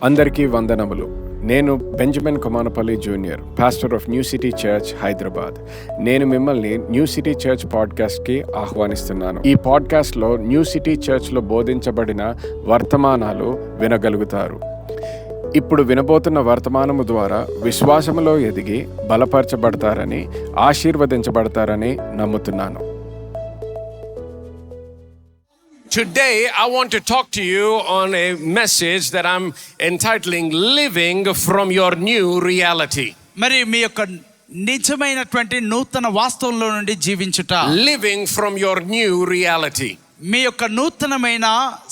అందరికీ వందనములు. నేను Benjamin Komanapalli junior, pastor of new city church, Hyderabad. నేను మిమ్మల్ని న్యూ సిటీ చర్చ్ పాడ్కాస్ట్కి ఆహ్వానిస్తున్నాను. ఈ పాడ్కాస్ట్లో న్యూ సిటీ చర్చ్లో బోధించబడిన వర్తమానాలు వినగలుగుతారు. ఇప్పుడు వినబోతున్న వర్తమానము ద్వారా విశ్వాసములో ఎదిగి బలపరచబడతారని, ఆశీర్వదించబడతారని నమ్ముతున్నాను. Today, I want to talk to you on a message that I'm entitling Living from Your New Reality. మరి మీ యొక్క నిజమైనటువంటి నూతన వాస్తవంలో నుండి జీవించుట. Living from your new reality. మీ యొక్క నూతనమైన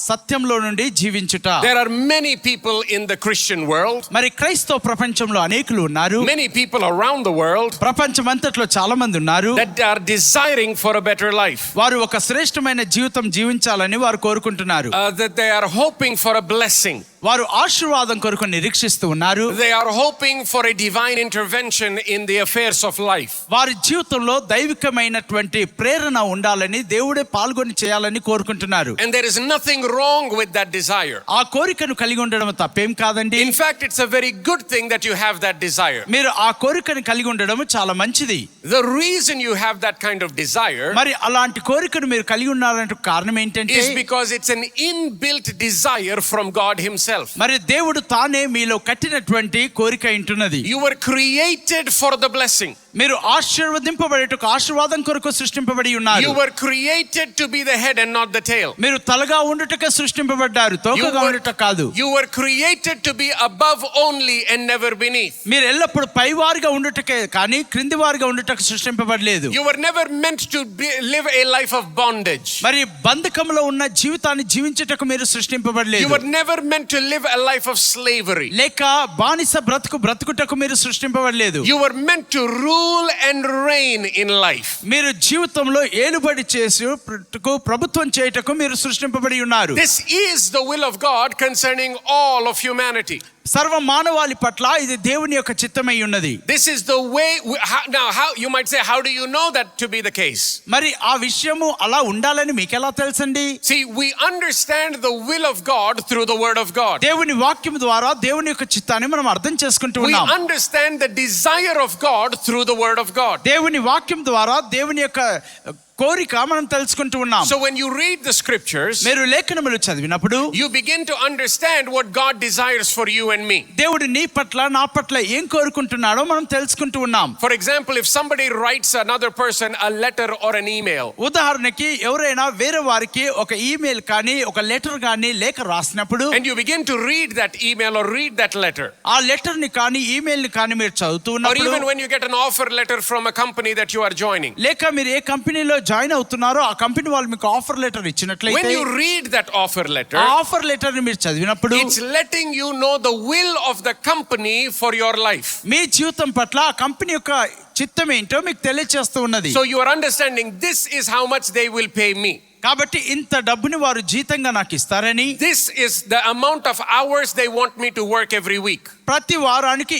సత్యంలో నుండి జీవించుట. There are many people in the Christian world. మరి క్రైస్తవ ప్రపంచంలో అనేకులు ఉన్నారు. Many people around the world. ప్రపంచమంతట్లో చాలా మంది ఉన్నారు. That are desiring for a better life. వారు ఒక శ్రేష్టమైన జీవితం జీవించాలని వారు కోరుకుంటున్నారు. That they are hoping for a blessing. వారు ఆశీర్వాదం కొరకు నిరీక్షిస్తూ ఉన్నారు. They are hoping for a divine intervention in the affairs of life. వారి జీవితంలో దైవికమైనటువంటి ప్రేరణ ఉండాలని, దేవుడే పాల్గొని చేయాలని కోరుకుంటున్నారు. And there is nothing wrong with that desire. ఆ కోరికను కలిగి ఉండడం తప్పేం కాదండి. In fact, it's a very good thing that you have that desire. మీరు ఆ కోరికను కలిగి ఉండడం చాలా మంచిది. The reason you have that kind of desire, మరి అలాంటి కోరికను మీరు కలిగి ఉన్నారంటే కారణం ఏంటంటే, is because it's an inbuilt desire from God himself. మరి దేవుడు తానే మీలో కట్టినటువంటి కోరిక ఉంటున్నది. You were created for the blessing. మీరు ఆశీర్వదింపబడేటకు ఆశీర్వాదం కొరకు సృష్టింపబడి ఉన్నారు. You were created to be the head and not the tail. మీరు తలగా ఉండుటకు సృష్టింపబడ్డారు, తోకగా ఉండుట కాదు. You were created to be above only and never beneath. మీరు ఎల్లప్పుడు పైవారిగా ఉండుటకే కానీ క్రింది వారిగా ఉండుటకు సృష్టింపబడలేదు. You were never meant to live a life of bondage. మరి బంధకంలో ఉన్న జీవితాన్ని జీవించుటకు మీరు సృష్టింపబడలేదు. You were never meant to live a life of slavery. లేక బానిస బ్రతుకుటకు మీరు సృష్టింపబడలేదు. You were meant to rule and reign in life. మీరు జీవితంలో ఏలుబడి చేసి ప్రభుత్వం చేయుటకు మీరు సృష్టింపబడి ఉన్నారు. This is the will of God concerning all of humanity. సర్వ మానవాళి పట్ల ఇది దేవుని యొక్క చిత్తమై ఉన్నది. This is the way. Now, how you might say, how do you know that to be the case? మరి ఆ విషయము అలా ఉండాలని మీకు ఎలా తెలుసండి? See, we understand the will of God through the word of God. దేవుని వాక్యం ద్వారా దేవుని యొక్క చిత్తాన్ని మనం అర్థం చేసుకుంటూ We ఉన్నాం. understand the desire of God through the word of God. దేవుని వాక్యం ద్వారా దేవుని యొక్క కోరిక మనం తెలుసుకుంటూ ఉన్నాం. So when you read the scriptures, మీరు లేఖనములు చదివినప్పుడు you begin to understand what God desires for you and me. దేవుడు నీ పట్ల నా పట్ల ఏం కోరుకుంటున్నాడో మనం తెలుసుకుంటూ ఉన్నాం. For example, if somebody writes another person a letter or an email, ఉదాహరణకి ఎవరైనా వేరే వారికి ఒక ఈమెయిల్ కానీ ఒక లెటర్ కానీ లేఖ రాసినప్పుడు, and you begin to read that email or read that letter, ఆ లెటర్ ని కానీ ఈమెయిల్ ని కానీ మీరు చదువుతూ or ఉన్నప్పుడు, even when you get an offer letter from a company that you are joining, లేక మీరు ఏ కంపెనీలో జాయిన్ అవుతున్నారో ఆ కంపెనీ వాళ్ళు మీకు ఆఫర్ లెటర్ ఇచ్చినట్లయితే, when you read that offer letter, ఆ ఆఫర్ లెటర్ ని మీరు చదివినప్పుడు, it's letting you know the will of the company for your life. మీ జీవితం పట్ల ఆ కంపెనీ యొక్క చిత్తం ఏంటో మీకు తెలియజేస్తూ ఉన్నది. So you are understanding this is how much they will pay me. కాబట్టి ఇంత డబ్బుని వారు జీతంగా నాకు ఇస్తారని, This is the amount of hours they want me to work every week. ప్రతి వారానికి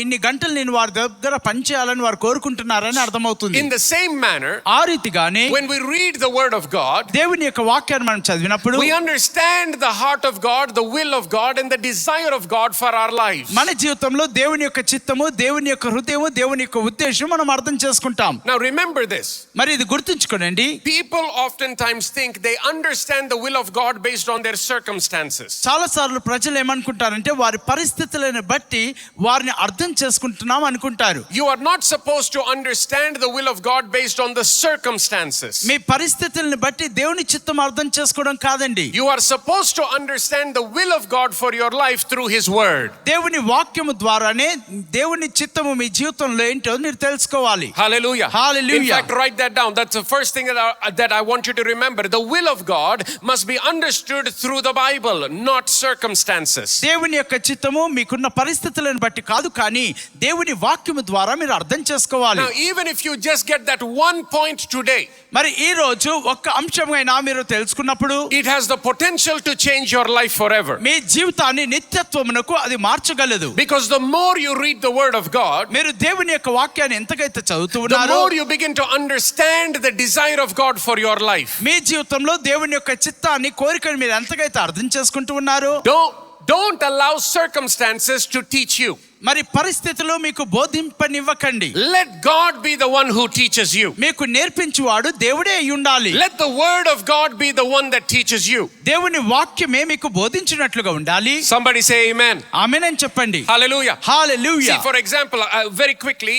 ఇన్ని గంటలు నేను వారి దగ్గర పనిచేయాలని వారు కోరుకుంటున్నారని అర్థమవుతుంది. In the same manner, ఆ రీతిగానే when we read the word of God, దేవుని యొక్క వాక్యాన్ని మనం చదివినప్పుడు we understand the heart of God, the will of God, and the desire of God for our lives. మన జీవితంలో దేవుని యొక్క చిత్తము, దేవుని యొక్క హృదయము, దేవుని యొక్క ఉద్దేశం మనం అర్థం చేసుకుంటాం. Now remember this. మరి ఇది గుర్తుంచుకోనండి. People oftentimes think they understand the will of God based on their circumstances. చాలా సార్లు ప్రజలు ఏమనుకుంటారంటే వారి పరిస్థితులను బట్టి వారిని అర్థం చేసుకుంటున్నాం అనుకుంటారు. You are not supposed to understand the will of God based on the circumstances. మీ పరిస్థితులను బట్టి దేవుని చిత్తం అర్థం చేసుకోవడం కాదండి. You are supposed to understand the will of God for your life through His word. దేవుని వాక్యము ద్వారానే దేవుని చిత్తము మీ జీవితంలో ఏంటో మీరు తెలుసుకోవాలి. Hallelujah. Hallelujah. In fact, write that down. That's the first thing that I want you to remember. The will of God must be understood through the Bible, not circumstances. దేవుని యొక్క చిత్తము మీకున్న పరిస్థితులను బట్టి కాదు, కానీ దేవుని వాక్యము ద్వారా మీరు అర్థం చేసుకోవాలి. Now, even if you just get that one point today, మరి ఈ రోజు ఒక్క అంశమైనా మీరు తెలుసుకున్నప్పుడు, it has the potential to change your life forever. మీ జీవితాన్ని నిత్యత్వమునకు అది మార్చగలదు. Because the more you read the word of God, మీరు దేవుని యొక్క వాక్యాన్ని ఎంతకైతే చదువుతూ the ఉన్నారో, more you begin to understand the desire of God for your life. మీ జీవితంలో దేవుని యొక్క చిత్తాన్ని, కోరికను మీరు ఎంతకైతే అర్థం చేసుకుంటూ ఉన్నారో, don't allow circumstances to teach you. మరి పరిస్థితులు మీకు బోధింపనివ్వకండి. Let God be the one who teaches you. మీకు నేర్పించువాడు దేవుడే అయి ఉండాలి. Let the word of God be the one that teaches you. దేవుని వాక్యమే మీకు బోధించినట్లుగా ఉండాలి. Somebody say amen. ఆమేన్ అని చెప్పండి. Hallelujah. Hallelujah. See, for example, very quickly,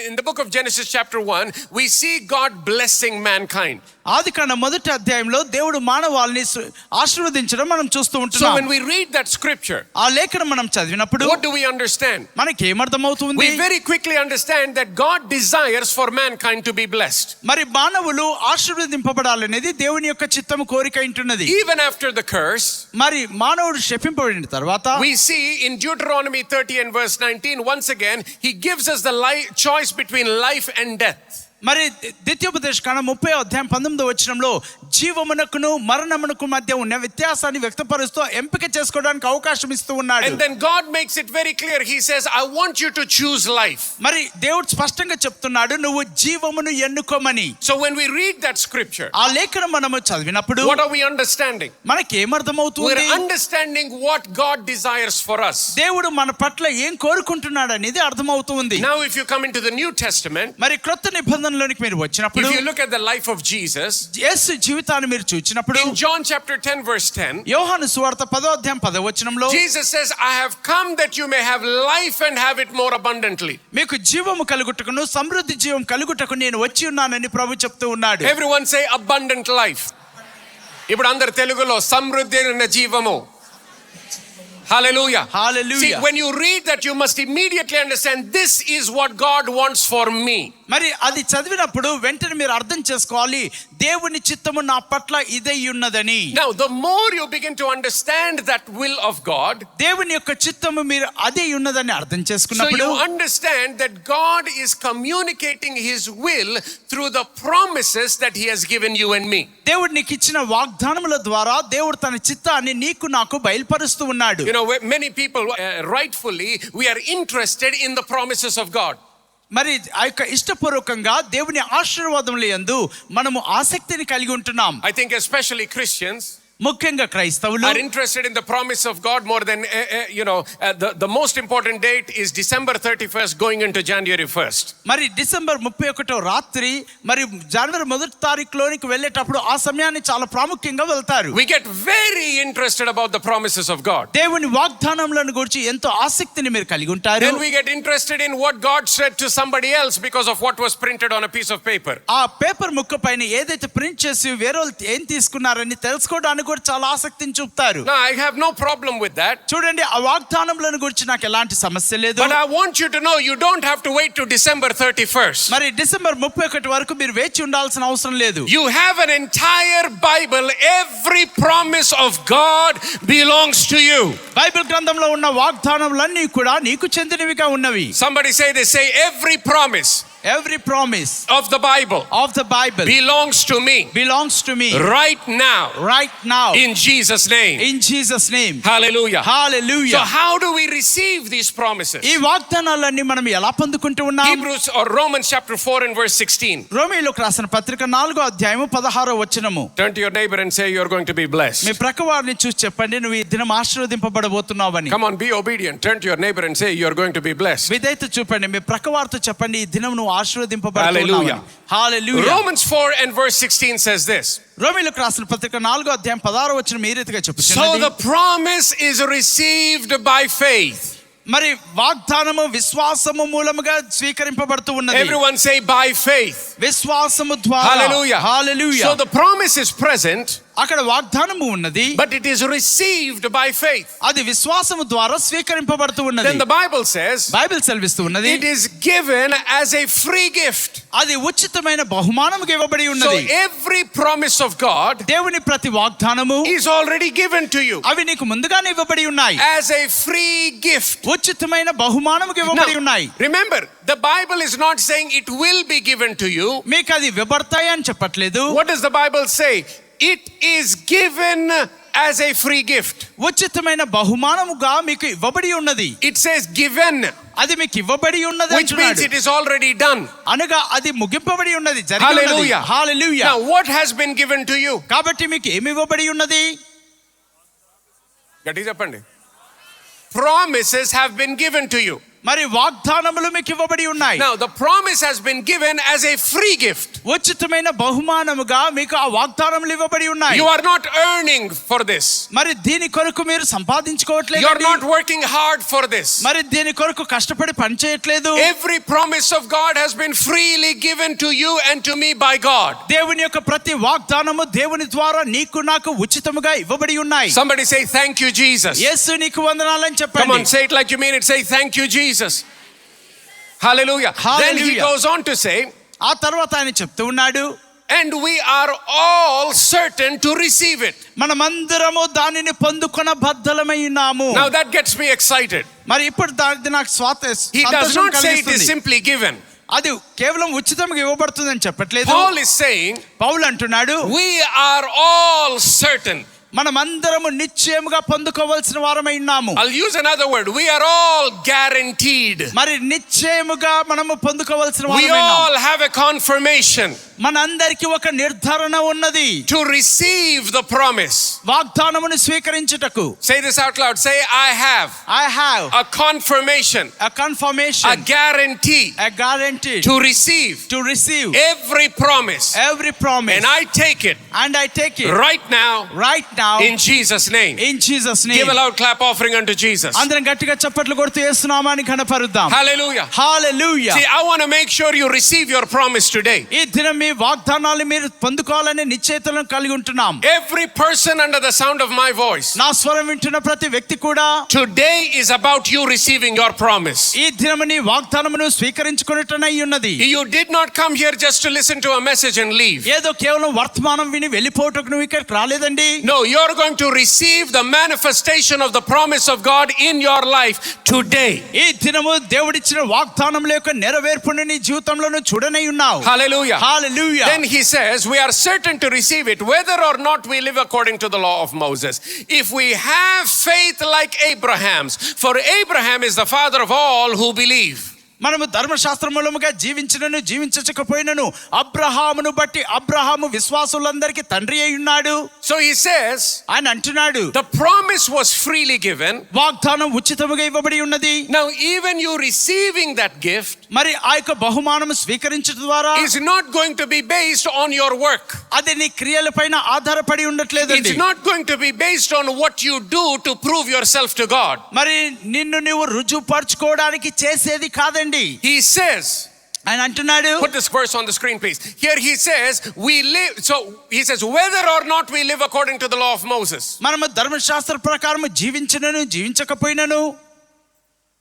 in the book of Genesis chapter 1, we see God blessing mankind. ఆదికాండం మొదటి అధ్యాయంలో దేవుడు మానవాళిని ఆశీర్వదించడం మనం చూస్తూ So ఉంటున్నాం. when we read that scripture, ఆ లేఖనం మనం చదివినప్పుడు what do we understand? మనకి ఏమర్థమవుతుంది? We very quickly understand that God desires for mankind to be blessed. మరి మానవులు ఆశీర్వదింపబడాలనేది దేవుని యొక్క చిత్తము కోరిక ఉంటున్నది. Even after the curse, మరి మానవుడు శపింపబడిన తర్వాత we see in Deuteronomy 30 and verse 19, once again, he gives us the choice between life and death. మరి ద్వితీయోపదేశకాండం 30 అధ్యాయం 19 వచనంలో జీవమునకును మరణమునకు మధ్య ఉన్న వ్యత్యాసాన్ని వ్యక్తపరుస్తూ ఎంపిక చేసుకోవడానికి అవకాశం ఇస్తూ ఉన్నాడు. And then God makes it very clear. He says, I want you to choose life. మరి దేవుడు స్పష్టంగా చెప్తున్నాడు, నువ్వు జీవమును ఎన్నుకోమని. So when we read that scripture, ఆ లేఖనం మనము చదివినప్పుడు what are we understanding? మనకి ఏమర్థమవుతుంది? We're understanding what God desires for us. దేవుడు మన పట్ల ఏం కోరుకుంటున్నాడు అనేది అర్థమవుతుంది. Now if you come into the New Testament, మరి క్రొత్త నిబంధనలోనికి మీరు వచ్చినప్పుడు, if you look at the life of Jesus, యేసు జీవితాన్ని మీరు చూచినప్పుడు, in John chapter 10 verse 10, యోహాను సువార్త 10వ అధ్యాయం 10వ వచనంలో Jesus says, I have come that you may have life and have it more abundantly. మీకు జీవము కలుగుటకును సమృద్ధి జీవం కలుగుటకు నేను వచ్చి ఉన్నానని ప్రభు చెప్తూ ఉన్నాడు. Everyone say abundant life. ఇప్పుడు అందరు తెలుగులో సమృద్ధి అయిన జీవము. Hallelujah. Hallelujah. See, when you read that, you must immediately understand this is what God wants for me. మరి అది చదివినప్పుడు వెంటనే మీరు అర్థం చేసుకోవాలి, దేవుని చిత్తము నా పట్ల ఇదే ఉన్నదని. Now the more you begin to understand that will of God, దేవుని యొక్క చిత్తము మీరు అదే ఉన్నదని అర్థం so చేసుకున్నప్పుడు, you understand that God is communicating his will through the promises that he has given you and me. దేవుడు నీకు ఇచ్చిన వాగ్దానముల ద్వారా దేవుడు తన చిత్తాన్ని నీకు నాకు బయలుపరుస్తూ ఉన్నాడు. You know, many people rightfully we are interested in the promises of God. మరి ఆ యొక్క ఇష్టపూర్వకంగా దేవుని ఆశీర్వాదముల యందు మనము ఆసక్తిని కలిగి ఉంటున్నాం. I think especially Christians ముఖ్యంగా క్రైస్తవులు are interested in the promise of God more than the most important date is December 31st going into January 1st. మరి డిసెంబర్ 31 రాత్రి మరి జనవరి 1 తారీఖులోనికి వెళ్ళేటప్పుడు ఆ సమయాన్ని చాలా ప్రాముఖ్యంగా వెళ్తారు. We get very interested about the promises of God. దేవుని వాగ్దానములను గురించి ఎంతో ఆసక్తిని మీరు కలిగి ఉంటారు. Then we get interested in what God said to somebody else because of what was printed on a piece of paper. ఆ పేపర్ ముక్క పైన ఏదైతే ప్రింట్ చేసి వేరే ఏం తీసుకున్నారని తెలుసుకోవడానికి కూడా చాలా ఆసక్తిని చూపుతారు. No, I have no problem with that. చూడండి, ఆ వాగ్దానములను గురించి నాకు ఎలాంటి సమస్య లేదు. But I want you to know you don't have to wait to December 31st. మరి డిసెంబర్ 31 వరకు మీరు వేచి ఉండాల్సిన అవసరం లేదు. You have an entire Bible. Every promise of God belongs to you. Bible గ్రంథంలో ఉన్న వాగ్దానములన్నీ కూడా నీకు చెందినవిగా ఉన్నవి. Somebody say this. Say every promise Every promise of the Bible belongs to me. Belongs to me right now in Jesus name. In Jesus name. Hallelujah. Hallelujah. So how do we receive these promises? ఈ వాగ్దానాలన్నీ మనం ఎలా పొందుకుంటూ ఉన్నాం? Hebrews or Romans chapter 4 and verse 16. రోమీయులకు రాసిన పత్రిక 4వ అధ్యాయము 16వ వచనము. Turn to your neighbor and say you are going to be blessed. మీ ప్రక్కవారిని చూసి చెప్పండి, నువ్వు ఈ దినం ఆశీర్వదింపబడబోతున్నావని. Come on, be obedient. Turn to your neighbor and say you are going to be blessed. విధేయత చూపండి, మీ ప్రక్కవారితో చెప్పండి, ఈ దినం నువ్వు Hallelujah. Hallelujah. Romans 4 and verse 16 says this. రోమీయులకు రాసిన పత్రిక 4వ అధ్యాయం 16వ వచనం ఈ రీతిగా So చెప్పుచున్నది. the promise is received by faith. మరి వాగ్దానము విశ్వాసము మూలముగా స్వీకరింపబడుతూ ఉన్నది. Everyone say by faith. విశ్వాసము ద్వారా. Hallelujah. Hallelujah. So the promise is present, అక్కడ వాగ్దానము ఉన్నది, but it is received by faith. అది విశ్వాసము ద్వారా స్వీకరింపబడుతూ ఉన్నది. Then the Bible says Bible సెలవిస్తూ ఉన్నది, it is given as a free gift. అది ఉచితమైన బహుమానముగా ఇవ్వబడి So ఉన్నది. every promise of God దేవుని ప్రతి వాగ్దానము is already given to you అవి నీకు ముందుగానే ఇవ్వబడి ఉన్నాయి. as a free gift. ఉచితమైన బహుమానముగా ఇవ్వబడి ఉన్నాయి. Remember, the Bible is not saying it will be given to you. మీకు అది ఇవ్వబడతాయి అని చెప్పట్లేదు. What does the Bible say? It is given as a free gift. ఉచితమైన బహుమానముగా మీకు ఇవ్వబడి ఉన్నది. It says given, అది మీకు ఇవ్వబడి ఉన్నది which means అంటున్నాడు. it is already done. అనగా అది ముగింపబడి ఉన్నది, జరిగి ఉన్నది. Hallelujah. Hallelujah. Now what has been given to you? కాబట్టి మీకు ఏమి ఇవ్వబడి ఉన్నది? గట్టిగా చెప్పండి. promises have been given to you. మరి వాగ్దానములు మీకు ఇవ్వబడి ఉన్నాయి. Now, the promise has been given as a free gift. ఉచితమైన బహుమానముగా మీకు ఆ వాగ్దానములు ఇవ్వబడి ఉన్నాయి. You are not earning for this. మరి దీని కొరకు మీరు సంపాదించుకోవట్లేదు. You are not working hard for this. మరి దీని కొరకు కష్టపడి పని చేయట్లేదు. Every promise of God has been freely given to you and to me by God. దేవుని యొక్క ప్రతి వాగ్దానము దేవుని ద్వారా నీకు నాకు ఉచితముగా ఇవ్వబడి ఉన్నాయి. Somebody say thank you, Jesus. యేసు నీకు వందనాలని చెప్పండి. Come on, say it like you mean it. Say thank you, Jesus. Hallelujah. Then he Hallelujah. goes on to say, ఆ తర్వాత ఆయన చెప్తూ ఉన్నాడు, and we are all certain to receive it. మనమందరము దానిని పొందుకొన బద్ధలమై ఉన్నాము. Now that gets me excited. మరి ఇప్పుడు దాని నాకు He does not say it is simply given. అది కేవలం ఉచితంగా ఇవ్వబడుతుందని చెప్పట్లేదు. Paul is saying, పౌలు అంటున్నాడు, we are all certain. మనమందరము నిశ్చయముగా పొందుకోవాల్సిన వారమై ఉన్నాము. I'll use another word. We are all guaranteed. మరి నిశ్చయముగా మనము పొందుకోవాల్సిన We వారమై ఉన్నాము. all have a confirmation మనందరికీ ఒక నిర్ధారణ ఉన్నది to receive the promise. వాగ్దానమును స్వీకరించుటకు. Say this out loud. Say, I have I have a confirmation, a confirmation, a guarantee a guarantee to receive every promise. every promise, And I take it and I take it right now now in Jesus' name. in Jesus name. Give a loud clap offering unto Jesus. అందరం గట్టిగా చప్పట్లు కొడుతూ యేసు నామాన్ని ఘనపరుద్దాం. Hallelujah. Hallelujah. See, I want to make sure you receive your promise today. ఈ దినం మీ వాగ్దానాలు మీరు పొందుకోవాలని నిశ్చయితలను కలిగి ఉంటున్నాం. Every person under the sound of my voice, నా స్వరం వింటున్న ప్రతి వ్యక్తి కూడా today is about you receiving your promise. ఈ దినం నీ వాగ్దానమును స్వీకరించుకొనుటనై ఉన్నది. You did not come here just to listen to a message and leave. ఏదో కేవలం వర్తమానం విని వెళ్ళిపోవటకు నువ్వు ఇక్కడికి రాలేదండి. No, you're going to receive the manifestation of the promise of God in your life today. ఈ దినము దేవుడిచ్చిన వాగ్దానముల యొక్క నెరవేర్పును నీ జీవితంలో నువ్వు చూడనై ఉన్నావు. Hallelujah. Hallelujah. Then he says, we are certain to receive it, whether or not we live according to the law of Moses. If we have faith like Abraham's, for Abraham is the father of all who believe. మనము ధర్మశాస్త్ర మూలముగా జీవించినను జీవించకపోయినను అబ్రహామును బట్టి అబ్రహాము విశ్వాసులందరికీ తండ్రి అయి ఉన్నాడు. So he says, ఆయన అంటున్నాడు, the promise was freely given. వాగ్దానం ఉచితముగా ఇవ్వబడి ఉన్నది. Now even you receiving that gift మరి ఆ యొక్క బహుమానము స్వీకరించడం ద్వారా is not going to be based on your work. అది నీ క్రియలపైన ఆధారపడి ఉండట్లేదండి. It's not going to be based on what you do to prove yourself to God. మరి నిన్ను నువ్వు రుజువుపరచుకోవడానికి చేసేది కాదండి. He says, ఆయన అంటున్నాడు, put this verse on the screen please. Here he says, we live, so he says, whether or not we live according to the law of Moses. మనము ధర్మశాస్త్ర ప్రకారం జీవించినను జీవించకపోయినను.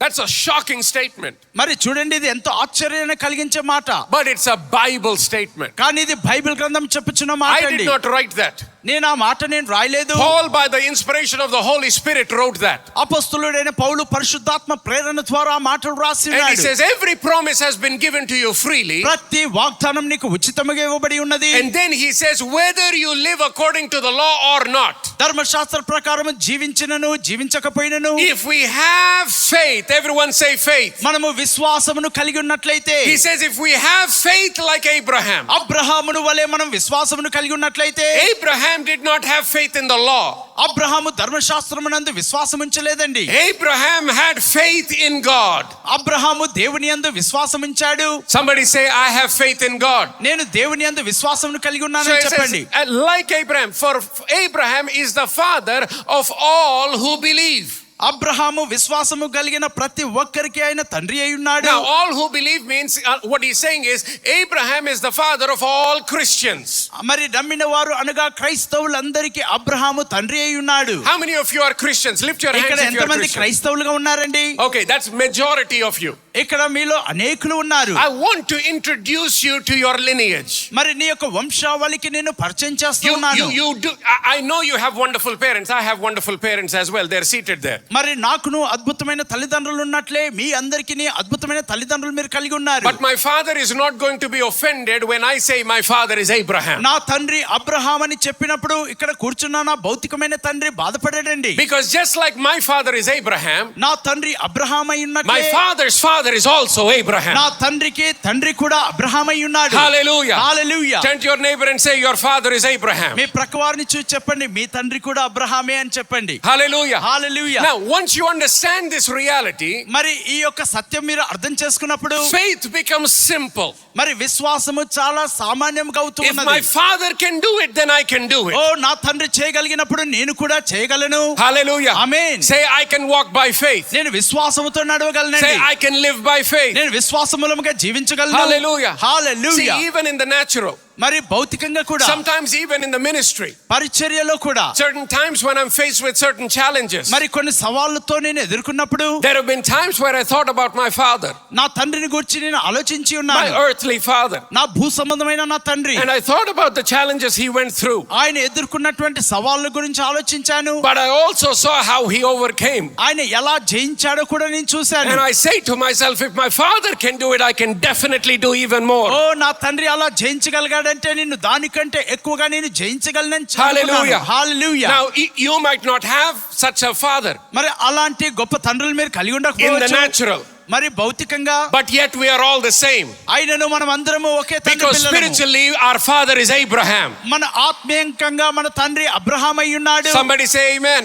That's a shocking statement. మరి చూడండి, ఇది ఎంతో ఆశ్చర్యాన్ని కలిగించే మాట. But it's a Bible statement. కానీ ఇది బైబిల్ గ్రంథం చెప్పుచున్న మాట I అండి. did not write that. నేను ఆ మాట రాయలేదు. Paul, by the inspiration of the Holy Spirit, wrote that. అపొస్తలుడైన పౌలు పరిశుద్ధాత్మ ప్రేరణ ద్వారా ఆ మాటలు రాసి And he ఉన్నాడు. says, every promise has been given to you freely. ప్రతి వాగ్దానం నీకు ఉచితముగా ఇవ్వబడి ఉన్నది. And then he says, whether you live according to the law or not. ధర్మశాస్త్ర ప్రకారం జీవించినను జీవించకపోయినను. If we have faith, everyone say faith. మనము విశ్వాసమును కలిగి ఉన్నట్లయితే. He says, if we have faith like Abraham. అబ్రహామును వలె మనం విశ్వాసమును కలిగి ఉన్నట్లయితే. Abraham did not have faith in the law. Abraham ధర్మశాస్త్రమునందు విశ్వాసం ఉంచలేదండి. Abraham had faith in God. Abraham దేవుని యందు విశ్వాసం ఉంచాడు. Somebody say, I have faith in God. నేను దేవుని యందు విశ్వాసమును కలిగి So ఉన్నానని it చెప్పండి. says, like Abraham, for Abraham is the father of all who believe. Abraham విశ్వాసము కలిగిన ప్రతి ఒక్కరికి ఆయన తండ్రి అయి ఉన్నాడు. Now all who believe means what he's saying is Abraham is the father of all Christians. మరి నమ్మిన వారు అనగా క్రైస్తవులందరికీ అబ్రహాము తండ్రి అయి ఉన్నాడు. How many of you are Christians? Lift your hands ఇక్కడ if you are ఎంతమంది Christians. క్రైస్తవులుగా ఉన్నారండి? Okay, that's majority of you. ఇక్కడ మీలో అనేకులు ఉన్నారు. I want to introduce you to your lineage. మరి నీ యొక్క వంశావళికి నేను పరిచయం చేస్తున్నాను. You do. I know you have wonderful parents. I have wonderful parents as well. They're seated there. మరి నాకును అద్భుతమైన తల్లిదండ్రులు ఉన్నట్లే మీ అందరికీ అద్భుతమైన తల్లిదండ్రులు మీరు కలిగి ఉన్నారు. But my father is not going to be offended when I say my father is Abraham. నా తండ్రి అబ్రహాం అని చెప్పినప్పుడు ఇక్కడ కూర్చున్న నా భౌతికమైన తండ్రి బాధపడాడండి. Because just like my father is Abraham, నా తండ్రి అబ్రహాం అయి ఉన్నట్లే my father's father father is also Abraham. నా తండ్రికి తండ్రి కూడా అబ్రహాం అయి ఉన్నాడు. Hallelujah. Hallelujah. Turn to your neighbor and say, your father is Abraham. మీ ప్రక్కవారిని చూసి చెప్పండి, మీ తండ్రి కూడా అబ్రహామే అని చెప్పండి. Hallelujah. Hallelujah. Now, once you understand this reality, మరి ఈ యొక్క సత్యం మీరు అర్థం చేసుకున్నప్పుడు faith becomes simple. మరి విశ్వాసము చాలా సామాన్యంగా If అవుతున్నది. my father can do it, then I can do it. ఓ నా తండ్రి చేయగలిగినప్పుడు నేను కూడా చేయగలను. Hallelujah. Amen. Say, I can walk by faith. నేను విశ్వాసముతో నడవగలనండి. Say, I can live by faith. నేను విశ్వాసమూలముగా జీవించగలను. Hallelujah. Hallelujah. See, even in the natural, మరి భౌతికంగా కూడా, sometimes even in the ministry, పరిచర్యలో కూడా, certain times when I'm faced with certain challenges, మరి కొన్ని సవాళ్ళతో నేను ఎదుర్కొన్నప్పుడు, there have been times where I thought about my father, నా తండ్రిని గురించి నేను ఆలోచించి my ఉన్నాను. earthly father, నా భూ సంబంధమైన నా తండ్రి, and I thought about the challenges he went through. ఆయన ఎదుర్కొన్నటువంటి సవాళ్ళ గురించి ఆలోచించాను. But I also saw how he overcame. ఆయన ఎలా జయించాడో కూడా నేను చూశాను. And I say to myself, if my father can do it, I can definitely do even more. ఓ నా తండ్రి అలా జయించగలిగాడంటే నిన్ను దానికంటే ఎక్కువగా నేను జయించగలనని Hallelujah. Hallelujah. Now, you might not have such a father మరి అలాంటి గొప్ప తండ్రులు మీరు కలిగి in the ఉండకపోవచ్చు. natural, మరి భౌతికంగా, but yet we are all the same. అయినను మనం అందరము ఒకే తండ్రి Because పిల్లలము. spiritually, our father is Abraham. మన ఆత్మీయంగా మన తండ్రి అబ్రహాం అయి ఉన్నాడు. Somebody say amen.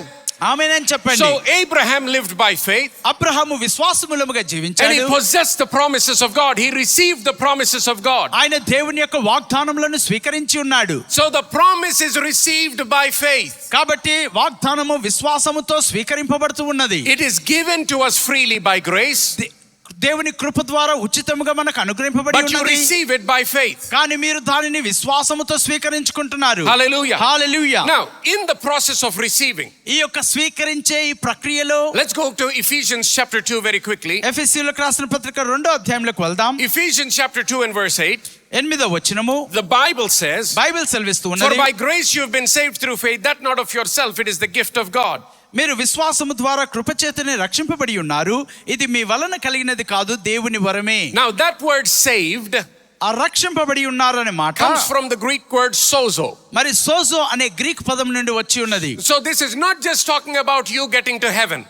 ఆమేన్ చెప్పండి. So Abraham lived by faith, Abraham విశ్వాసమూలముగా and జీవించాడు. he possessed the promises of God. He received the promises of God. ఆయన దేవుని యొక్క వాగ్దానములను స్వీకరించి ఉన్నాడు. So the promise is received by faith. కాబట్టి వాగ్దానము విశ్వాసముతో స్వీకరింపబడుతూ ఉన్నది. It is given to us freely by grace, దేవుని కృప ద్వారా ఉచితముగా మనకు అనుగ్రహింపబడి but you ఉన్నది. receive it by faith. కానీ మీరు దానిని విశ్వాసముతో స్వీకరించుకుంటున్నారు. Hallelujah. Hallelujah. Now, in the process of receiving, ఈ యొక్క స్వీకరించే ఈ ప్రక్రియలో let's go to Ephesians chapter 2 very quickly. ఎఫెసీయులకు రాసిన పత్రిక 2వ అధ్యాయంలోకి వెళ్దాం. Ephesians chapter 2 and verse 8. 8వ వచనము, The Bible says, బైబిల్ సెలవిస్తూ for ఉన్నది, by grace you have been saved through faith, that not of yourself, it is the gift of God. మీరు విశ్వాసము ద్వారా కృపచేతనే రక్షింపబడి ఉన్నారు, ఇది మీ వలన కలిగినది కాదు, దేవుని వరమే. Now that word saved ఆ రక్షింపబడి ఉన్నారు అనే మాట comes from the Greek word sozo. మరి సోజో అనే గ్రీక్ పదం నుండి వచ్చి ఉన్నది. So this is not just talking about you getting to heaven.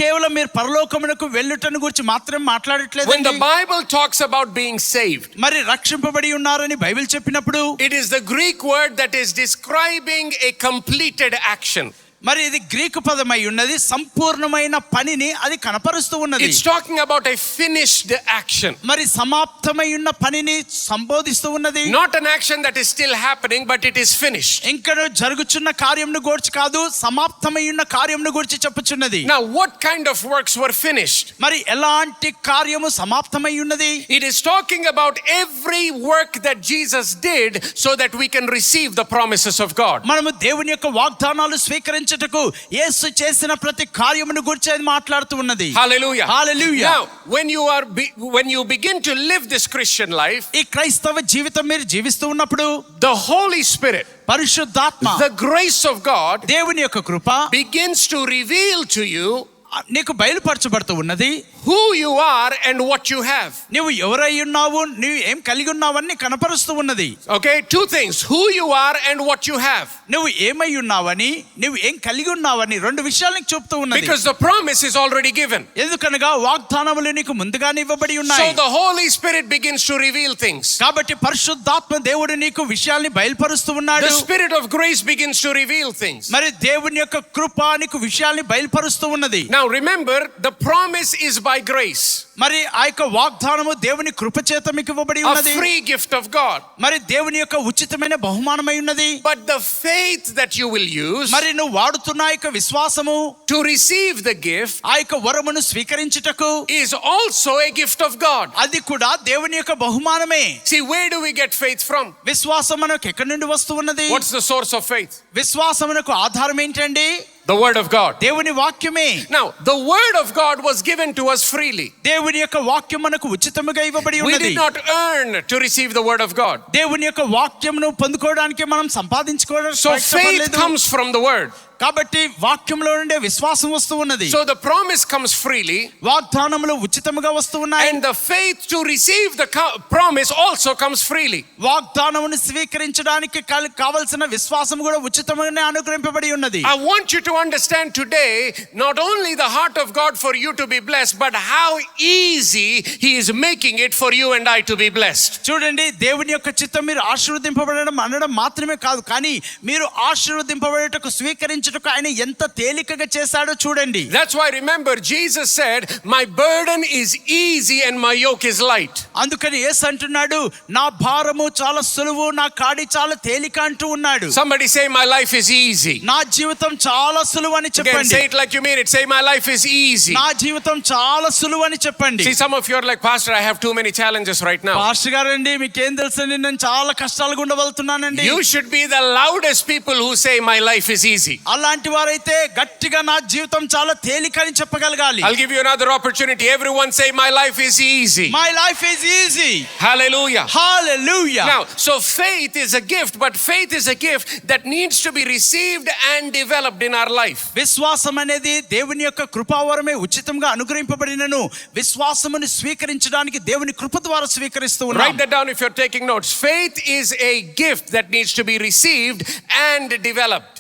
కేవలం మీరు పరలోకమునకు వెళ్ళుటను గురించి మాత్రం మాట్లాడట్లేదు. When the Bible talks about being saved, మరి రక్షింపబడి ఉన్నారని బైబిల్ చెప్పినప్పుడు it is the Greek word that is describing a completed action. మరి ఇది గ్రీకు పదమై ఉన్నది, సంపూర్ణమైన పనిని అది కనపరుస్తూ ఉన్నది. It's talking about a finished action. మరి సమాప్తమై ఉన్న పనిని సంబోధిస్తూ ఉన్నది. Not an action that is still happening, but it is finished. ఇంకా జరుగుచున్న కార్యమును గూర్చి కాదు, సమాప్తమై ఉన్న కార్యమును గూర్చి చెప్పుచున్నది. Now, what kind of works were finished? మరి ఎలాంటి కార్యము సమాప్తమై ఉన్నది? It is talking about every work that Jesus did so that we can receive the promises of God. మనము దేవుని యొక్క వాగ్దానాలు స్వీకరించుటకు యేసు చేసిన ప్రతి కార్యమును గురించి అది మాట్లాడుతూ ఉన్నది. Hallelujah. Hallelujah. Now, when you begin to live this Christian life, ఈ క్రైస్తవ జీవితం మీరు జీవిస్తూ ఉన్నప్పుడు the Holy Spirit, పరిశుద్ధాత్మ, the grace of God దేవుని యొక్క కృప begins to reveal to you నీకు బయలుపరచబడుతూ ఉన్నది. who you are and what you have. నువ్వు ఎవరై ఉన్నావు, నువ్వు ఏం కలిగి ఉన్నావని కనపరుస్తూ ఉన్నది. Okay, two things: who you are and what you have. నువ్వు ఏమై ఉన్నావని, నువ్వు ఏం కలిగి ఉన్నావని రెండు విషయాలు నీకు చెప్తూ ఉన్నది. Because the promise is already given. ఎందుకనగా వాగ్దానములు నీకు ముందుగానే ఇవ్వబడి ఉన్నాయి. So the Holy Spirit begins to reveal things. కాబట్టి పరిశుద్ధాత్మ దేవుడు నీకు విషయాల్ని బయలుపరుస్తూ ఉన్నాడు. The Spirit of grace begins to reveal things. మరి దేవుని యొక్క కృప నీకు విషయాల్ని బయలుపరుస్తూ ఉన్నది. Now remember, the promise is by grace. మరి ఆ యొక్క వాగ్దానము దేవుని కృప చేత మీకు ఇవ్వబడి A ఉన్నది. free gift of God. మరి దేవుని యొక్క ఉచితమైన బహుమానమై ఉన్నది. But the faith that you will use మరి నువ్వు వాడుతున్న ఆ యొక్క విశ్వాసము, to receive the gift, ఆ యొక్క వరమును స్వీకరించుటకు is also a gift of God. అది కూడా దేవుని యొక్క బహుమానమే. See, where do we get faith from? విశ్వాసం మనకు ఎక్కడి నుండి వస్తూ ఉన్నది? What's the source of faith? విశ్వాసమునకు ఆధారం ఏంటండి? The word of God. దేవుని వాక్యమే. Now, the word of God was given to us freely. దేవుని యొక్క వాక్యం మనకు ఉచితముగా ఇవ్వబడి We ఉన్నది. did not earn to receive the word of God. దేవుని యొక్క వాక్యమును పొందుకోవడానికి మనం సంపాదించుకోవడం So faith comes from the word. కాబట్టి వాక్యంలో నుండే విశ్వాసం వస్తూ ఉన్నది. So the promise comes freely, వాగ్దానములు ఉచితముగా వస్తూ ఉన్నాయి. and the faith to receive the promise also comes freely. వాగ్దానమును స్వీకరించడానికి కావలసిన విశ్వాసం కూడా ఉచితంగానే అనుగ్రహింపబడి ఉన్నది. I want you to understand today not only the heart of God for you to be blessed, but how easy he is making it for you and I to be blessed. చూడండి, దేవుని యొక్క చిత్తం మీరు ఆశీర్వదింపబడడం అనడం మాత్రమే కాదు, కానీ మీరు ఆశీర్వదింపబడేటకు స్వీకరించుటకు ఆయన ఎంత తేలికగా చేశాడో చూడండి. That's why remember Jesus said, my burden is easy and my yoke is light. అందుకని యేసు అంటున్నాడు, నా భారము చాలా సులువు, నా కాడి చాలా తేలిక అంటూ ఉన్నాడు. Somebody say my life is easy. నా జీవితం చాలా సులువు అని Again, చెప్పండి. say it like you mean it. Say my life is easy. నా జీవితం చాలా సులువు అని చెప్పండి. See, some of you are like, Pastor, I have too many challenges right now. Pastor గారండి, మీకేం తెలుసండి, నేను చాలా కష్టాలు గుండా వెళ్తున్నానండి. You should be the loudest people who say my life is easy. అలాంటి వారైతే గట్టిగా నా జీవితం చాలా తేలిక అని చెప్పగలగాలి. I'll give you another opportunity. Everyone say my life is easy. My life is easy. Hallelujah. Hallelujah. Now, so faith is a gift, but faith is a gift that needs to be received and developed in our life. విశ్వాసం అనేది దేవుని యొక్క కృపావరమే, ఉచితంగా అనుగ్రహింపబడినను విశ్వాసమును స్వీకరించడానికి దేవుని కృప ద్వారా స్వీకరిస్తూ ఉన్నాం. Write that down if you're taking notes. Faith is a gift that needs to be received and developed.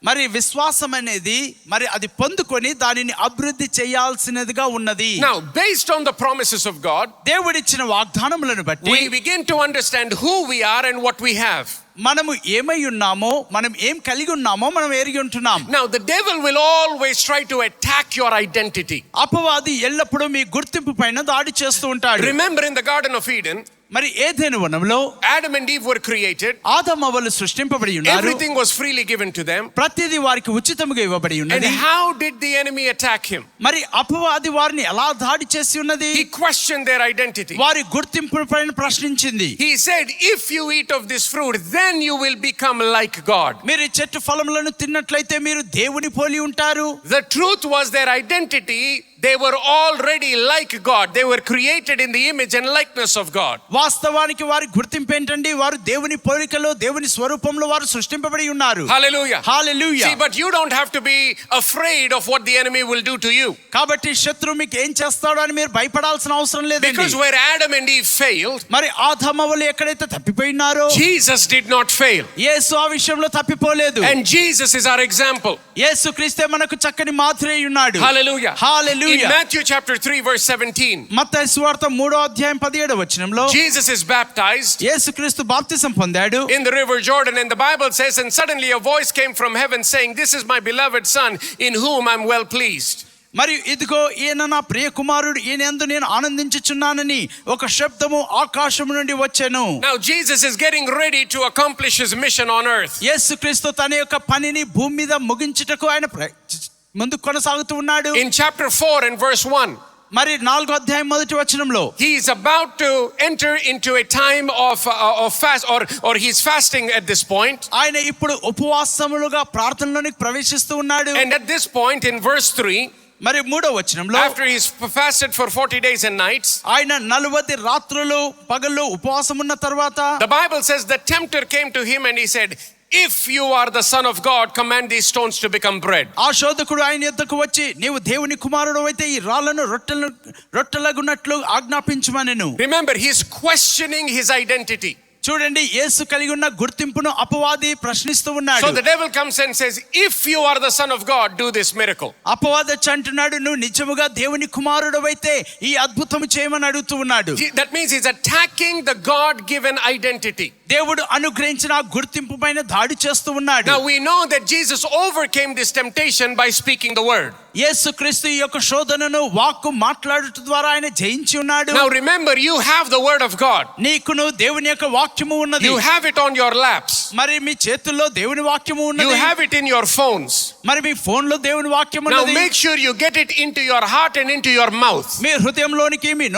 మరి విశ్వాసం అనేది మరి అది పొందుకొని దానిని అభివృద్ధి చేయాల్సినదిగా ఉన్నది. Now, based on the promises of God, దేవుడిచ్చిన వాగ్దానములను బట్టి we begin to understand who we are and what we have. మనము ఏమై ఉన్నామో, మనం ఏం కలిగి ఉన్నామో మనం ఎరిగి ఉంటున్నాం. Now, the devil will always try to attack your identity. అపవాది ఎల్లప్పుడూ మీ గుర్తింపు పైన దాడి చేస్తూ ఉంటాడు. Remember in the Garden of Eden, మరి ఏదెను వనంలో Adam and Eve were created. ఆదాము అవ్వలు సృష్టింపబడి ఉన్నారు. Everything was freely given to them. ప్రతిదీ వారికి ఉచితముగా ఇవ్వబడి And ఉన్నది. how did the enemy attack him? మరి అపవాది వారిని ఎలా దాడి చేసి ఉన్నది? He questioned their identity. వారి గుర్తింపు పైన ప్రశ్నించింది. He said, if you eat of this fruit, then you will become like God. మీరు ఈ చెట్టు ఫలములను తిన్నట్లయితే మీరు దేవుని పోలి ఉంటారు. The truth was their identity. They were already like God. They were created in the image and likeness of God. వాస్తవానికి వారి గుర్తింపు ఏంటండి? వారు దేవుని పోలికలో, దేవుని స్వరూపంలో వారు సృష్టింపబడి ఉన్నారు. Hallelujah. Hallelujah. See, but you don't have to be afraid of what the enemy will do to you. కాబట్టి శత్రువు మీకు ఏం చేస్తాడో అని మీరు భయపడాల్సిన అవసరం లేదండి. Because where Adam and Eve failed, మరి ఆదాము అవ్వలు ఎక్కడైతే తప్పిపోయినారో Jesus did not fail. యేసు ఆ విషయంలో తప్పిపోలేదు. And Jesus is our example. యేసు క్రీస్తే మనకు చక్కని మాదిరి అయి ఉన్నాడు. Hallelujah. Hallelujah. In Matthew chapter 3 verse 17, మత్తయి సువార్త 3:17 వచనంలో Jesus is baptized యేసుక్రీస్తు బాప్తిసం పొందాడు in the river Jordan, and the Bible says, and suddenly a voice came from heaven saying, this is my beloved son in whom I'm well pleased. మరియు ఇదిగో ఈయన నా ప్రియ కుమారుడు, ఈయన యందు నేను ఆనందించుచున్నానని ఒక శబ్దము ఆకాశం నుండి వచ్చెను. Now Jesus is getting ready to accomplish his mission on earth. యేసుక్రీస్తు తన యొక్క పనిని భూమి మీద ముగించుటకు ఆయన ముందు కొనసాగుతూ ఉన్నాడు. In chapter 4 and verse 1, మరి 4వ వచనంలో he is about to enter into a time of fast, or he's fasting at this point. ఆయన ఇప్పుడు ఉపవాసములుగా ప్రార్థనలోనికి ప్రవేశిస్తూ ఉన్నాడు. And at this point in verse 3, మరి 3వ వచనంలో after he's fasted for 40 days and nights, ఆయన 40 రాత్రులు పగళ్ళు ఉపవాసం ఉన్న తర్వాత the Bible says the tempter came to him and he said, if you are the son of God, command these stones to become bread. ఆ శోధకుడు ఆయన యొద్దకు వచ్చి, నీవు దేవుని కుమారుడు అయితే ఈ రాళ్లను రొట్టెలగునట్లు ఆజ్ఞాపించుమనెను. Remember, he's questioning his identity. చూడండి, యేసు కలిగి ఉన్న గుర్తింపును అపవాది ప్రశ్నిస్తూ ఉన్నాడు. So the devil comes and says, if you are the son of God, do this miracle. అపవాది అంటున్నాడు, నువ్వు నిజముగా దేవుని కుమారుడు అయితే ఈ అద్భుతం చేయమని అడుగుతూ ఉన్నాడు. That means he's attacking the God-given identity. దేవుడు అనుగ్రహించిన గుర్తింపు పైన దాడి చేస్తూ ఉన్నాడు. Now we know that Jesus overcame this temptation by speaking the word. యేసుక్రీస్తు ఈ యొక్క శోధనను వాక్కు మాట్లాడుట ద్వారా ఆయన జయించి ఉన్నాడు. Now remember, you have the word of God. నీకును దేవుని యొక్క వాక్యము ఉన్నది. You have it on your laps. మరి మీ చేతుల్లో దేవుని వాక్యము ఉన్నది. You have it in your phones. మరి మీ ఫోన్ లో దేవుని వాక్యం Now ఉన్నది. make sure you get it into your heart and into your mouth. మీ హృదయంలోనికి, మీ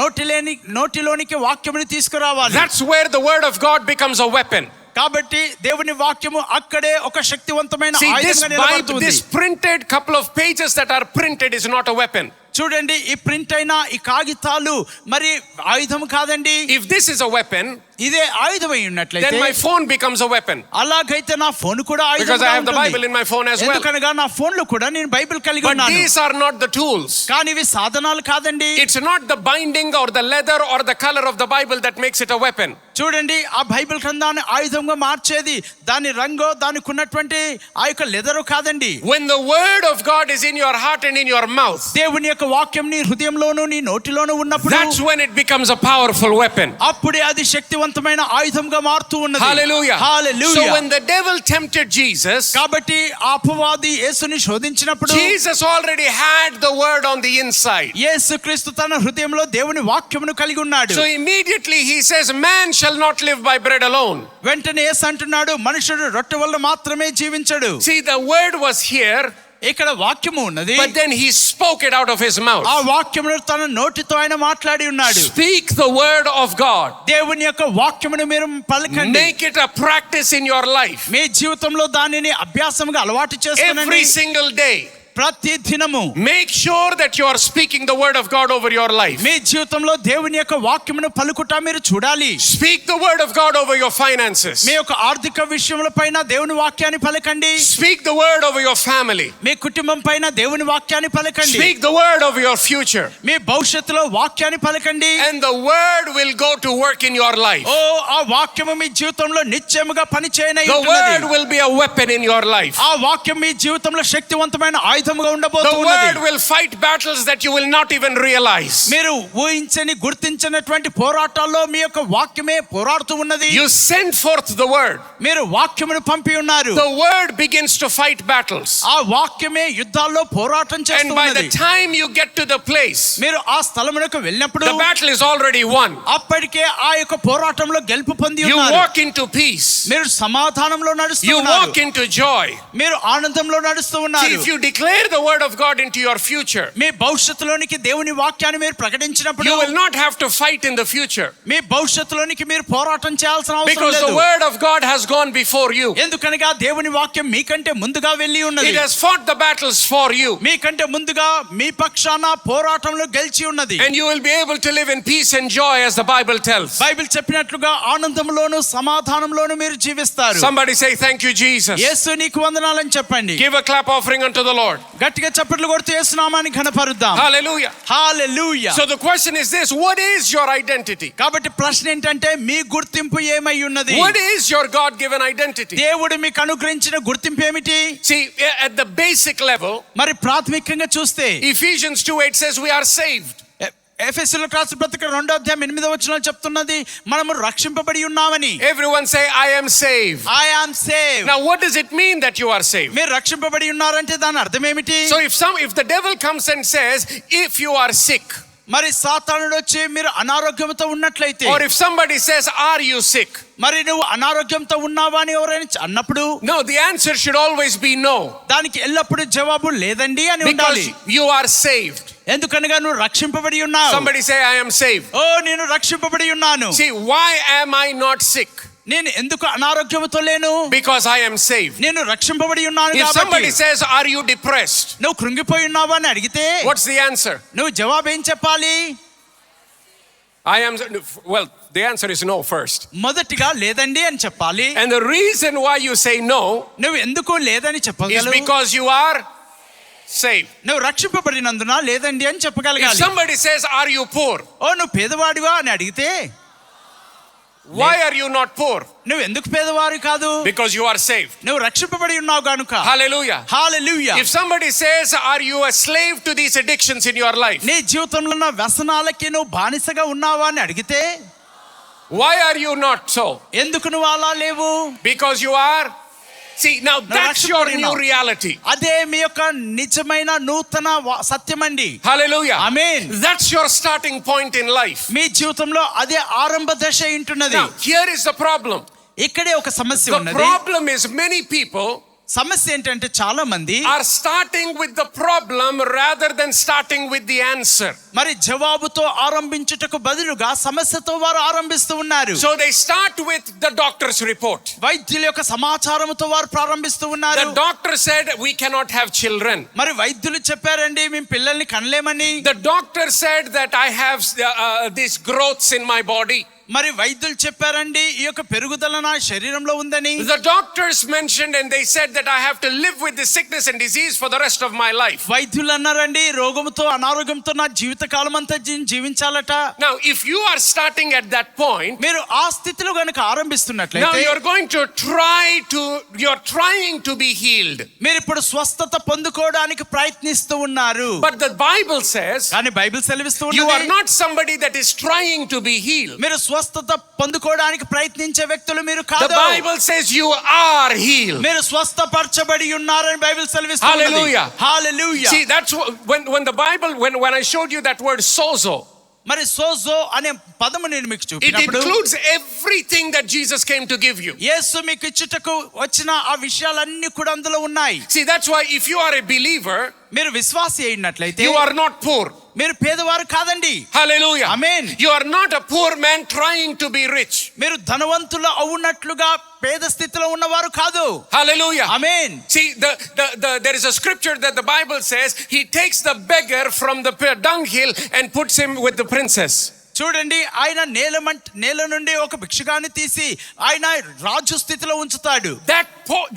నోటిలోనికి వాక్యముని తీసుకురావాలి. That's where the word of God becomes a weapon. కాబట్టి దేవుని వాక్యము అక్కడే ఒక శక్తివంతమైన See, ఆయుధంగా నిలబడుతుంది. this printed couple of pages that are printed is not a weapon. చూడండి, ఈ ప్రింట్ అయిన ఈ కాగితాలు మరి ఆయుధం కాదండి. If this is a weapon, ఇదే ఆయుధమై ఉన్నట్లయితే then my phone becomes a weapon. అలాగైతే నా ఫోన్ కూడా Because I have the Bible in my phone as well. ఎందుకనగా నా ఫోన్ లో కూడా నేను బైబిల్ కలిగి But ఉన్నాను. these are not the tools. కానీ ఇవి సాధనాలు కాదండి. It's not the binding or the leather or the color of the Bible that makes it a weapon. చూడండి, ఆ బైబిల్ గ్రంథాన్ని ఆయుధంగా మార్చేది దాని రంగు, దానికి ఉన్నటువంటి ఆ యొక్క లెదరు కాదండి. When the word of God is in your heart and in your mouth, దేవుని యొక్క వాక్యం నీ హృదయంలోను నీ నోటిలోను ఉన్నప్పుడు that's when it becomes a powerful weapon. అప్పుడే అది శక్తివంతమైన ఆయుధంగా మారుతూ ఉన్నది. Hallelujah. Hallelujah. So when the devil tempted Jesus, కాబట్టి ఆ అపవాది యేసుని శోధించినప్పుడు Jesus already had the word on the inside. యేసుక్రీస్తు తన హృదయంలో దేవుని వాక్యమును కలిగి ఉన్నాడు. So immediately he says, man shall not live by bread alone. వెంటనే యేసు అంటున్నాడు, మనుషుడు రొట్టె వల్ల మాత్రమే జీవించడు. See, the word was here, ఇక్కడ వాక్యము ఉన్నది, but then he spoke it out of his mouth. ఆ వాక్యమును తన నోటితో ఆయన మాట్లాడి ఉన్నాడు. Speak the word of God. దేవుని యొక్క వాక్యమును మీరు పలకండి. Make it a practice in your life. మీ జీవితంలో దానిని అభ్యాసముగా అలవాటు చేసుకోండి. Every single day. ప్రతి దినము Make sure that you are speaking the word of God over your life. మీ జీవితంలో దేవుని యొక్క వాక్యమును పలుకుట మీరు చూడాలి. Speak the word of God over your finances. మీ యొక్క ఆర్థిక విషయముల పైన దేవుని వాక్యాన్ని పలకండి. Speak the word over your family. మీ కుటుంబం పైన దేవుని వాక్యాన్ని పలకండి. Speak the word over your future. మీ భవిష్యత్తులో వాక్యాన్ని పలకండి. And the word will go to work in your life. ఓ ఆ వాక్యము మీ జీవితంలో నిశ్చయముగా పని చేయనై The ఉంటున్నది. word will be a weapon in your life. ఆ వాక్యం మీ జీవితంలో శక్తివంతమైన ఆయుధముగా The word ఉండబోతున్నది. will fight battles that you will not even realize. మీరు ఊహించని గుర్తించినటువంటి పోరాటాల్లో మీ యొక్క వాక్యమే పోరాడుతూ ఉన్నది. You send forth the word. మీరు వాక్యమును పంపి ఉన్నారు. The word begins to fight battles. ఆ వాక్యమే యుద్ధాల్లో పోరాటం And చేస్తూ by the ఉన్నది. time you get to the place, మీరు ఆ స్థలమునకు వెళ్ళినప్పుడు the battle is already won. అప్పటికే ఆ యొక్క పోరాటంలో గెలుపు పొంది You ఉన్నారు. walk into peace. మీరు సమాధానంలో నడుస్తూ You ఉన్నారు. walk into joy. మీరు ఆనందంలో నడుస్తూ See, ఉన్నారు. if you declare the word of God into your future, మీ భవిష్యత్తులోనికి దేవుని వాక్యాన్ని మీరు ప్రకటించినప్పుడు you will not have to fight in the future. మీ భవిష్యత్తులోనికి మీరు పోరాటం చేయాల్సిన అవసరం Because లేదు. the word of God has gone before you. ఎందుకనగా దేవుని వాక్యం మీకంటే ముందుగా వెళ్ళి ఉన్నది. It has fought the battles for you. మీకంటే ముందుగా మీ పక్షాన పోరాటంలో గెలిచి ఉన్నది. And you will be able to live in peace and joy as the Bible tells. Bible చెప్పినట్లుగా ఆనందంలోను సమాధానంలోను మీరు జీవిస్తారు. Somebody say thank you, Jesus. యేసు నీకు వందనాలని చెప్పండి. Give a clap offering unto the Lord. గట్టిగా చప్పట్లు కొడుతూ యేసు నామాన్ని ఘనపరుద్దాం. Hallelujah. Hallelujah. So the question is this, what is your identity? కాబట్టి ప్రశ్న ఏంటంటే మీ గుర్తింపు ఏమై ఉన్నది? What is your God-given identity? దేవుడు మీకు అనుగ్రహించిన గుర్తింపు ఏమిటి? See, at the basic level, మరి ప్రాథమికంగా చూస్తే Ephesians 2:8 says we are saved. ఎఫెసీయులకు రాసిన పత్రిక 2:8 చెప్తున్నది మనము రక్షింపబడి ఉన్నామని. Everyone say, I am saved. I am saved. Now what does it mean that you are saved? మీరు రక్షింపబడి ఉన్నారంటే దాని అర్థం ఏమిటి? So if the devil comes and says, if you are sick, మరి సాతానుడు వచ్చి మీరు అనారోగ్యంతో ఉన్నట్లయితే, or if somebody says, are you sick? మరి నువ్వు అనారోగ్యంతో ఉన్నావా అని ఎవరైనా అన్నప్పుడు, No, the answer should always be no. దానికి ఎల్లప్పుడూ జవాబు లేదండి అని ఉండాలి. Because you are saved. ఎందుకనగా నువ్వు రక్షింపబడి ఉన్నావు. Somebody say, I am saved. ఓ నేను రక్షింపబడి ఉన్నాను. See, why am I not sick? నేను ఎందుకు అనారోగ్యంతో లేను? Because I am saved. నేను రక్షింపబడి ఉన్నాను If కాబట్టి. somebody says, are you depressed? నువ్వు కృంగిపోయి ఉన్నావా అని అడిగితే What's the answer? నువ్వు జవాబు ఏం చెప్పాలి? I am, well, the answer is no first. మొదటిగా లేదండి అని చెప్పాలి. And the reason why you say no నువ్వు ఎందుకు లేదని is చెప్పగలవు? because you are saved. నువ్వు రక్షింపబడినందున లేదండి అని If చెప్పగలగాలి. somebody says, are you poor? ఓ నువ్వు పేదవాడివా అని అడిగితే, Why are you not poor? నువ్వు ఎందుకు పేదవారు కాదు? Because you are saved. నువ్వు రక్షింపబడి ఉన్నావు గనుక. Hallelujah. Hallelujah. If somebody says, are you a slave to these addictions in your life? నీ జీవితంలో ఉన్న వ్యసనాలకి నువ్వు బానిసగా ఉన్నావా అని అడిగితే, Why are you not so? ఎందుకు నువ్వు అలా లేవు? Because you are. See, now that's your new reality. అదే మీ యొక్క నిజమైన నూతన సత్యమండి. Hallelujah. Amen. That's your starting point in life. మీ జీవితంలో అదే ఆరంభ దశ ఉంటున్నది. Now, here is the problem. ఇక్కడే ఒక సమస్య The ఉన్నది. problem is many people సమస్య ఏంటంటే చాలా మంది are starting with the problem rather than starting with the answer. మరి జవాబుతో ఆరంభించుటకు బదులుగా సమస్యతో వారు ఆరంభిస్తూ ఉన్నారు. So they start with the doctor's report. వైద్యుల యొక్క సమాచారంతో వారు ప్రారంభిస్తూ ఉన్నారు. The doctor said we cannot have children. మరి వైద్యులు చెప్పారండి మేము పిల్లల్ని కనలేమని. The doctor said that I have these growths in my body. మరి వైద్యులు చెప్పారండి ఈ యొక్క పెరుగుదల నా శరీరంలో ఉందని. The doctors mentioned and they said that I have to live with this sickness and disease for the rest of my life. వైద్యులు అన్నారండి రోగంతో అనారోగ్యంతో నా జీవితకాలం అంతా జీవించాలట. Now if you are starting at that point, మీరు ఆ స్థితిలో గనుక now ఆరంభిస్తున్నట్లయితే you're trying to be healed. మీరు ఇప్పుడు స్వస్థత పొందుకోవడానికి ప్రయత్నిస్తూ ఉన్నారు. But the Bible says కానీ బైబిల్ సెలవిస్తూ you are ఉన్నది not somebody that is trying to be healed. మీరు స్వస్థత పొందుకోవడానికి ప్రయత్నించే వ్యక్తులు మీరు The కాదు. Bible says you are healed. మీరు స్వస్థపరచబడి ఉన్నారని బైబిల్ సెలవిస్తూ ఉన్నది. Hallelujah. Hallelujah. See, that's when the Bible when I showed you that word sozo, మరి సోజో అనే పదము నేను మీకు it చూపినప్పుడు includes everything that Jesus came to give you. యేసు మీకు ఇచ్చుటకు వచ్చిన ఆ విషయాలన్నీ కూడా అందులో ఉన్నాయి. See, that's why if you are a believer, మీరు విశ్వాసి అయినట్లయితే you are not poor. మీరు పేదవారు కాదండి. Hallelujah. Amen. You are not a poor man trying to be rich. మీరు ధనవంతులు అవునట్లుగా పేద స్థితిలో ఉన్నవారు కాదు. Hallelujah. Amen. See, there is a scripture that the Bible says he takes the beggar from the dunghill and puts him with the princess. చూడండి ఆయన నేల నుండి ఒక భిక్షగాన్ని తీసి ఆయన రాజు స్థితిలో ఉంచుతాడు.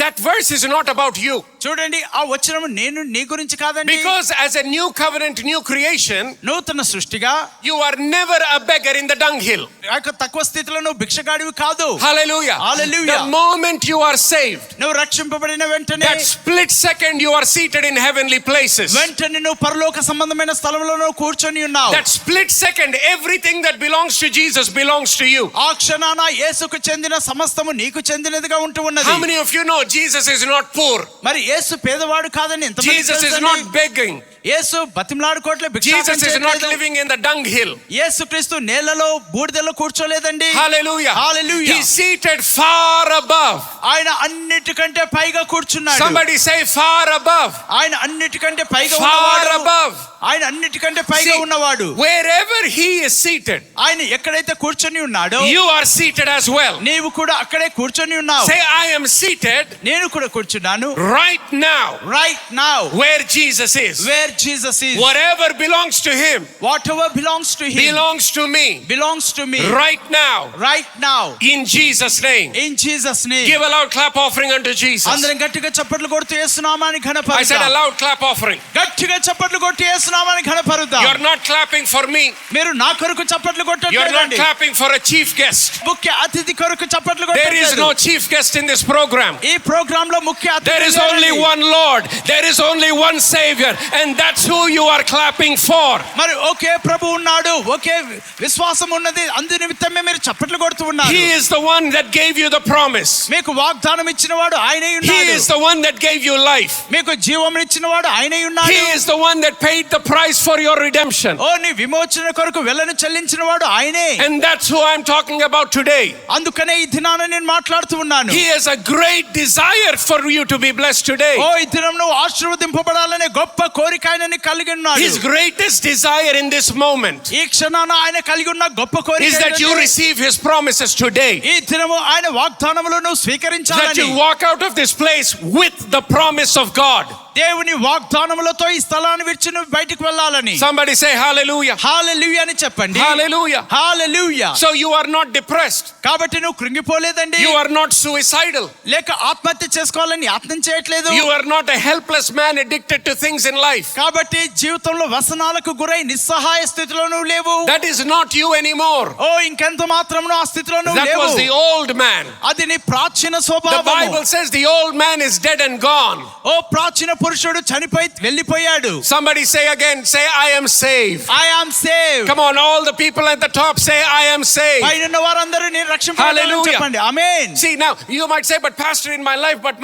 That verse is not about you. చూడండి ఆ వచనం నేను నీ గురించి కాదండి. Because as a new covenant, new creation, నూతన సృష్టిగా you are never a beggar in the dunghill. ఆ యొక్క తక్కువ స్థితిలో నువ్వు భిక్షగాడివి కాదు. Hallelujah. Hallelujah. The moment you are saved, నువ్వు రక్షింపబడిన వెంటనే that split second you are seated in heavenly places. వెంటనే నువ్వు పరలోక సంబంధమైన స్థలంలో నువ్వు కూర్చొని ఉన్నావు. That split second, everything that belongs to Jesus belongs to you. ఆ క్షణాన యేసుకు చెందిన సమస్తము నీకు చెందినదిగా ఉంటూ ఉన్నది. How many of you know Jesus is not poor? మరి యేసు పేదవాడు కాదని ఎంతమంది Jesus is తెలుసండి? not begging. Yesu బతిమలాడుకోవట్లే Jesus is not living in the dunghill. యేసు క్రీస్తు నేలలో బూడిదలో కూర్చోలేదండి. Hallelujah. Hallelujah. He's seated far above. ఆయన అన్నిటికంటే పైగా కూర్చున్నాడు. Somebody say far above. ఆయన అన్నిటికంటే పైగా Far ఉన్నవాడు. above. ఆయన అన్నిటికంటే పైగా See, ఉన్నవాడు. wherever he is seated, ఆయన ఎక్కడైతే కూర్చొని ఉన్నాడో you are seated as well. నీవు కూడా అక్కడే కూర్చొని ఉన్నావు. Say, I am seated నేను కూడా కూర్చున్నాను. right now Right now where Jesus is. where Jesus is. Whatever belongs to him Whatever belongs to him belongs to me belongs to me. right now Right now in Jesus' name. in Jesus name. Give a loud clap offering unto Jesus. అందరం గట్టిగా చప్పట్లు కొడుతూ యేసు నామాన్ని I said a ఘనపరుద్దాం. loud clap offering. గట్టిగా చప్పట్లు కొట్టి యేసు నామాన్ని ఘనపరుద్దాం. You're not clapping for me. మీరు నా కొరకు చప్పట్లు You're not కొట్టట్లేదండి. clapping for a chief guest. ముఖ్య అతిథి కొరకు చప్పట్లు There is కొట్టట్లేదు. no chief guest in this program. ఈ ప్రోగ్రామ్ లో ముఖ్య There అతిథి is only one Lord. There is only one Savior. And that's who you are clapping for. మరి ఒకే ప్రభు ఉన్నాడు, ఒకే విశ్వాసం ఉన్నది, అందు నిమిత్తమే మీరు చప్పట్లు కొడుతూ ఉన్నారు. He is the one that gave you the promise. మీకు వాగ్దానం ఇచ్చిన వాడు ఆయనే He ఉన్నాడు. is the one that gave you life. మీకు జీవం ఇచ్చిన వాడు ఆయనే ఉన్నాడు. He is the one that paid the price for your redemption. ఓ నీ విమోచన కొరకు వెలను చెల్లించిన వాడు ఆయనే. And that's who I'm talking about today. అందుకనే ఈ దినాన నేను మాట్లాడుతూ ఉన్నాను. He has a great desire for you to be blessed today. ఓ ఈ దినం నువ్వు ఆశీర్వదింపబడాలనే గొప్ప కోరిక ఆయన కలిగి ఉన్నాడు. His greatest desire in this moment ఈ క్షణాన ఆయన కలిగి ఉన్న గొప్ప కోరిక is that you receive his promises today. ఈ దినము ఆయన వాగ్దానములను నువ్వు That స్వీకరించాలని. you walk out of this place with the promise of God. దేవుని వాగ్దానములతో ఈ స్థలాన్ని విడిచి నువ్వు బయటికి వెళ్ళాలని. Somebody say hallelujah. హల్లెలూయా అని చెప్పండి. Hallelujah. Hallelujah. So you are not depressed. కాబట్టి నువ్వు కృంగిపోలేదండి. You are not suicidal. లేక ఆత్మహత్య చేసుకోవాలని యత్నం చేయట్లేదు. You are not a helpless man addicted to things in life. కాబట్టి జీవితంలో వ్యసనాలకు గురై నిస్సహాయ స్థితిలో నువ్వు లేవు. That is not you anymore. ఓ ఇంకెంత మాత్రమును ఆ స్థితిలో నువ్వు That లేవు. was the old man. అది నీ ప్రాచీన The స్వభావము. Bible says the old man is dead and gone. ఓ ప్రాచీన పురుషుడు చనిపోయి వెళ్ళిపోయాడు. Somebody say again, say I am saved. I am saved. Come on, all the people at the top say I am saved. పైన ఉన్న వారందరూ నేను రక్షింపబడ్డానని Hallelujah. చెప్పండి. ఆమేన్. See, now you might say, but pastor, in my life, but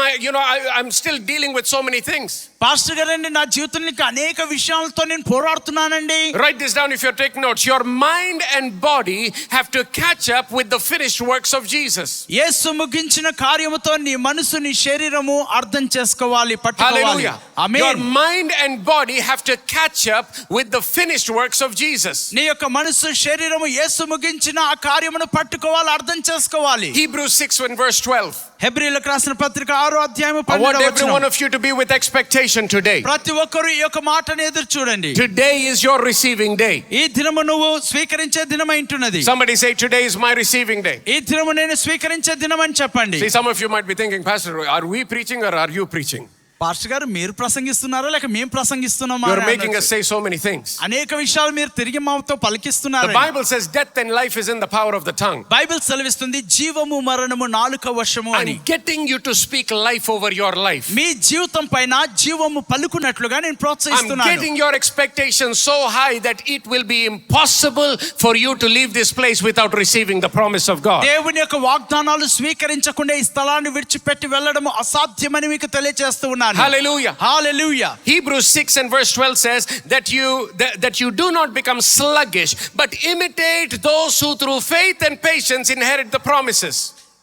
I'm still dealing with so many things. Pastor గారండి, నా జీవితంలో ఇంకా అనేక విషయాలతో నేను పోరాడుతున్నానండి. Write this down if you're taking notes. Your mind and body have to catch up with the finished works of Jesus. యేసు ముగించిన కార్యముతో నీ మనసు నీ శరీరము అర్థం చేసుకోవాలి, పట్టుకోవాలి. Hallelujah. Your amen. mind and body have to catch up with the finished works of Jesus. నీ యొక్క మనసు శరీరము యేసు ముగించిన ఆ కార్యమును పట్టుకోవాలి, అర్థం చేసుకోవాలి. Hebrews 6 and verse 12. హెబ్రీయులకు రాసిన పత్రిక 6వ అధ్యాయము I want 12వ every one వచనం. of you to be with expectation today. ప్రతి ఒక్కరు ఈ యొక్క మాటను ఎదురు చూడండి. Today is your receiving day. ఈ దినము నువ్వు స్వీకరించే దినమై ఉంటున్నది. Somebody say, today is my receiving day. ఈ దినము నేను స్వీకరించే దినం అని చెప్పండి. See, some of you might be thinking, Pastor, are we preaching or are you preaching? Pastor గారు, మీరు ప్రసంగిస్తున్నారా లేక మేము ప్రసంగిస్తున్నామా? You're making us say so many things. అనేక విషయాలు మీరు తిరిగి మాతో పలికిస్తున్నారు. The Bible says death and life is in the power of the tongue. Bible సెలవిస్తుంది జీవము మరణము నాలుక వశము అని. I'm getting you to speak life over your life. మీ జీవితం పైన జీవము పలుకున్నట్లుగా నేను I'm ప్రోత్సహిస్తున్నాను. getting your expectations so high that it will be impossible for you to leave this place without receiving the promise of God. దేవుని యొక్క వాగ్దానాలు స్వీకరించకుండా ఈ స్థలాన్ని విడిచిపెట్టి వెళ్ళడం అసాధ్యమని మీకు తెలియజేస్తూ ఉన్నాను. Hallelujah. Hallelujah. Hebrews 6 and verse 12 says that you do not become sluggish, but imitate those who through faith and patience inherit the promises.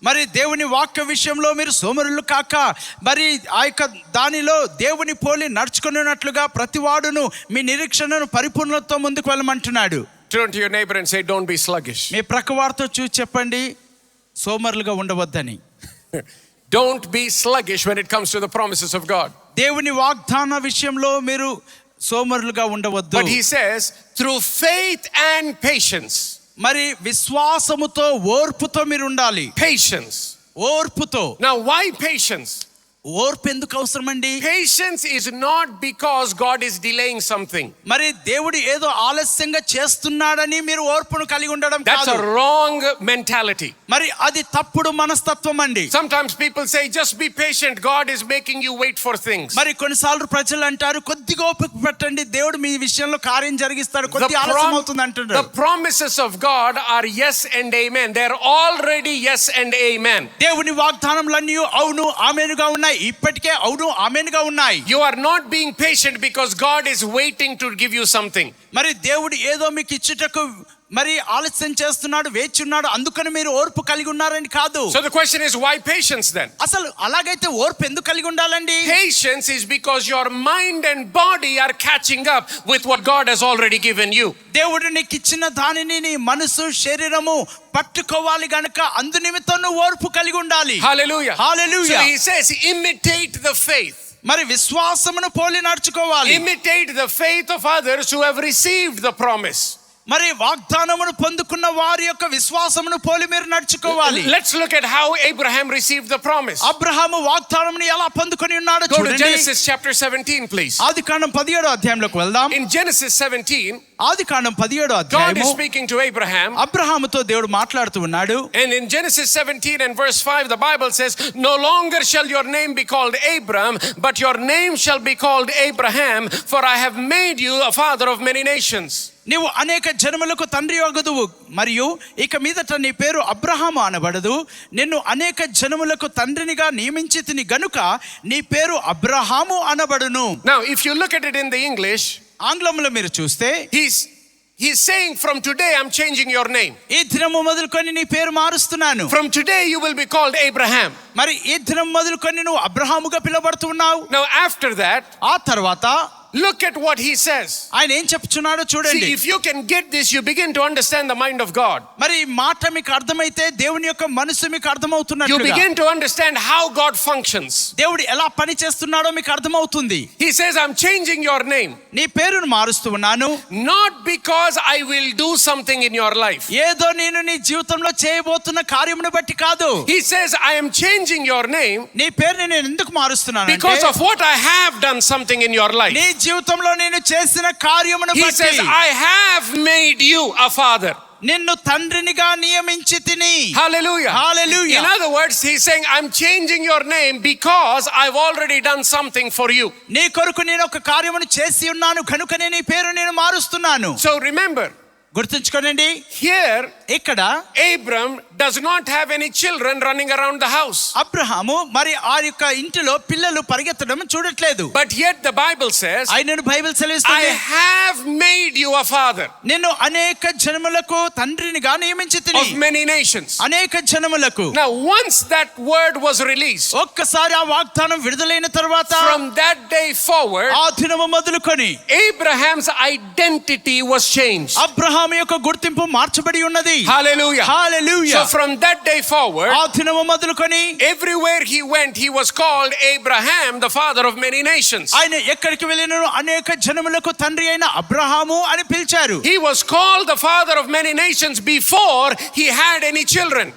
మరి దేవుని వాక్య విషయంలో మీరు సోమరులు కాక మరి ఆ యొక్క దానిలో దేవుని పోలి నడుచుకున్నట్లుగా ప్రతివాడును మీ నిరీక్షణను పరిపూర్ణతతో ముందుకు వెళ్ళమంటున్నాడు. Turn to your neighbor and say, don't be sluggish. మీ ప్రక్కవారితో చూసి చెప్పండి, సోమరులుగా ఉండవద్దని. Don't be sluggish when it comes to the promises of God. దేవుని వాగ్దాన విషయంలో మీరు సోమరులుగా ఉండవద్దు. But he says, through faith and patience. మరి విశ్వాసముతో ఓర్పుతో మీరు ఉండాలి. Patience. ఓర్పుతో. Now, why patience? ఓర్పు ఎందుకు అవసరమండి? Patience is not because God is delaying something. మరి దేవుడు ఏదో ఆలస్యంగా చేస్తున్నాడని మీరు ఓర్పును కలిగి ఉండడం That's కాదు. a wrong mentality. మరి అది తప్పుడు మనస్తత్వం అండి. Sometimes people say, just be patient. God is making you wait for things. మరి కొన్నిసార్లు ప్రజలు అంటారు, కొద్దిగా ఓపిక పట్టండి, దేవుడు మీ విషయంలో కార్యం జరిగిస్తాడు, The, కొద్ది ఆలస్యం అవుతుంది the అంటున్నారు. promises of God are yes and amen. They're already yes and amen. దేవుని వాగ్దానములన్నీ అవును ఆమేనుగా ఉన్నాయి, ఇప్పటికే అవును ఆమేనుగా ఉన్నాయి. You are not being patient because God is waiting to give you something. మరి దేవుడు ఏదో మీకు ఇచ్చుటకు మరి ఆలస్యం చేస్తున్నాడు, వేచున్నాడు, అందుకని మీరు ఓర్పు కలిగి ఉన్నారని కాదు. So the question is, why patience then? అసలు అలాగైతే ఓర్పు ఎందుకు కలిగి ఉండాలండి? Patience is because your mind and body are catching up with what God has already given you. దేవుడు నీకు ఇచ్చిన దానిని నీ మనసు శరీరము పట్టుకోవాలి గనుక అందు నిమిత్తం నువ్వు ఓర్పు కలిగి ఉండాలి. Hallelujah. Hallelujah. So he says, imitate the faith. మరి విశ్వాసమును పోలి నడుచుకోవాలి. Imitate the faith of others who have received the promise. మరి వాగ్దానమును పొందుకున్న వారి యొక్క విశ్వాసమును పోలి మీరు నడుచుకోవాలి. Let's look at how Abraham received the promise. Abraham వాగ్దానమును ఎలా పొందుకొని ఉన్నాడో Go to చూడండి. Genesis chapter 17, please. ఆదికాండం 17వ అధ్యాయంలోకి వెళ్దాం. In Genesis 17, ఆదికాండం 17వ God అధ్యాయము is speaking to Abraham. అబ్రహాముతో దేవుడు మాట్లాడుతూ ఉన్నాడు. And in Genesis 17 and verse 5, the Bible says, no longer shall your name be called Abram, but your name shall be called Abraham, for I have made you a father of many nations. నీవు అనేక జనములకు తండ్రి యొగదువు, మరియు ఇక మీదట నీ పేరు అబ్రహాము అనబడదు, నిన్ను అనేక జనములకు తండ్రినిగా నియమించితిని గనుక నీ పేరు Abraham అనబడును. Now, if you look at it in the English, ఆంగ్లంలో మీరు చూస్తే he's saying, from today I'm changing your name. ఈ దినము మొదలుకొని నీ పేరు మారుస్తున్నాను. From today you will be called Abraham. మరి ఈ దినం మొదలుకొని నువ్వు అబ్రహాముగా పిలువబడుతున్నావు. Now after that, ఆ తర్వాత look at what he says. ఆయన ఏం చెప్తున్నాడో చూడండి. See, if you can get this, you begin to understand the mind of God. మరి ఈ మాట మీకు అర్థమైతే దేవుని యొక్క మనసు మీకు You అర్థమవుతున్నట్లుగా, begin to understand how God functions. దేవుడు ఎలా పని చేస్తున్నాడో మీకు అర్థమవుతుంది. He says, I'm changing your name, నీ పేరును మారుస్తూ ఉన్నాను, not because I will do something in your life. ఏదో నేను నీ జీవితంలో చేయబోతున్న కార్యమును బట్టి కాదు. He says, I am changing your name నీ పేరుని నేను ఎందుకు మారుస్తున్నాను because of what I have done something in your life. నీ జీవితంలో నేను చేసిన కార్యమును He బట్టి. says, I have made you a father. నిన్ను తండ్రినిగా నియమించి తిని. Hallelujah. Hallelujah. In other words, he's saying, I'm changing your name because I've already done something for you. నీ కొరకు నేను ఒక కార్యమును చేసి ఉన్నాను కనుకనే నీ పేరు నేను మారుస్తున్నాను. So remember, గుర్తుంచుకోనండి, here ఇక్కడ Abram does not have any children running around the house. Abraham మరి ఆ యొక్క ఇంటిలో పిల్లలు పరిగెత్తడం చూడట్లేదు. But yet the Bible says, ఆయనను బైబిల్ I సెలవిస్తుంది, have made you a father నిన్ను అనేక జనములకు తండ్రినిగా నియమించి తిని. of many nations. అనేక జనములకు. Now, once that word was released, ఒక్కసారి ఆ వాగ్దానం విడుదలైన తర్వాత from that day forward, ఆ దినము మొదలుకొని Abraham's identity was changed. Abraham యొక్క గుర్తింపు మార్చబడి ఉన్నది. Hallelujah. Hallelujah. So from that day forward, ఆ దినము మొదలుకొని everywhere he went, he was called Abraham, the father of many nations. ఆయన ఎక్కడికి వెళ్ళినను అనేక జనములకు తండ్రి అయిన అబ్రహాము అని పిలిచారు. He was called the father of many nations before he had any children.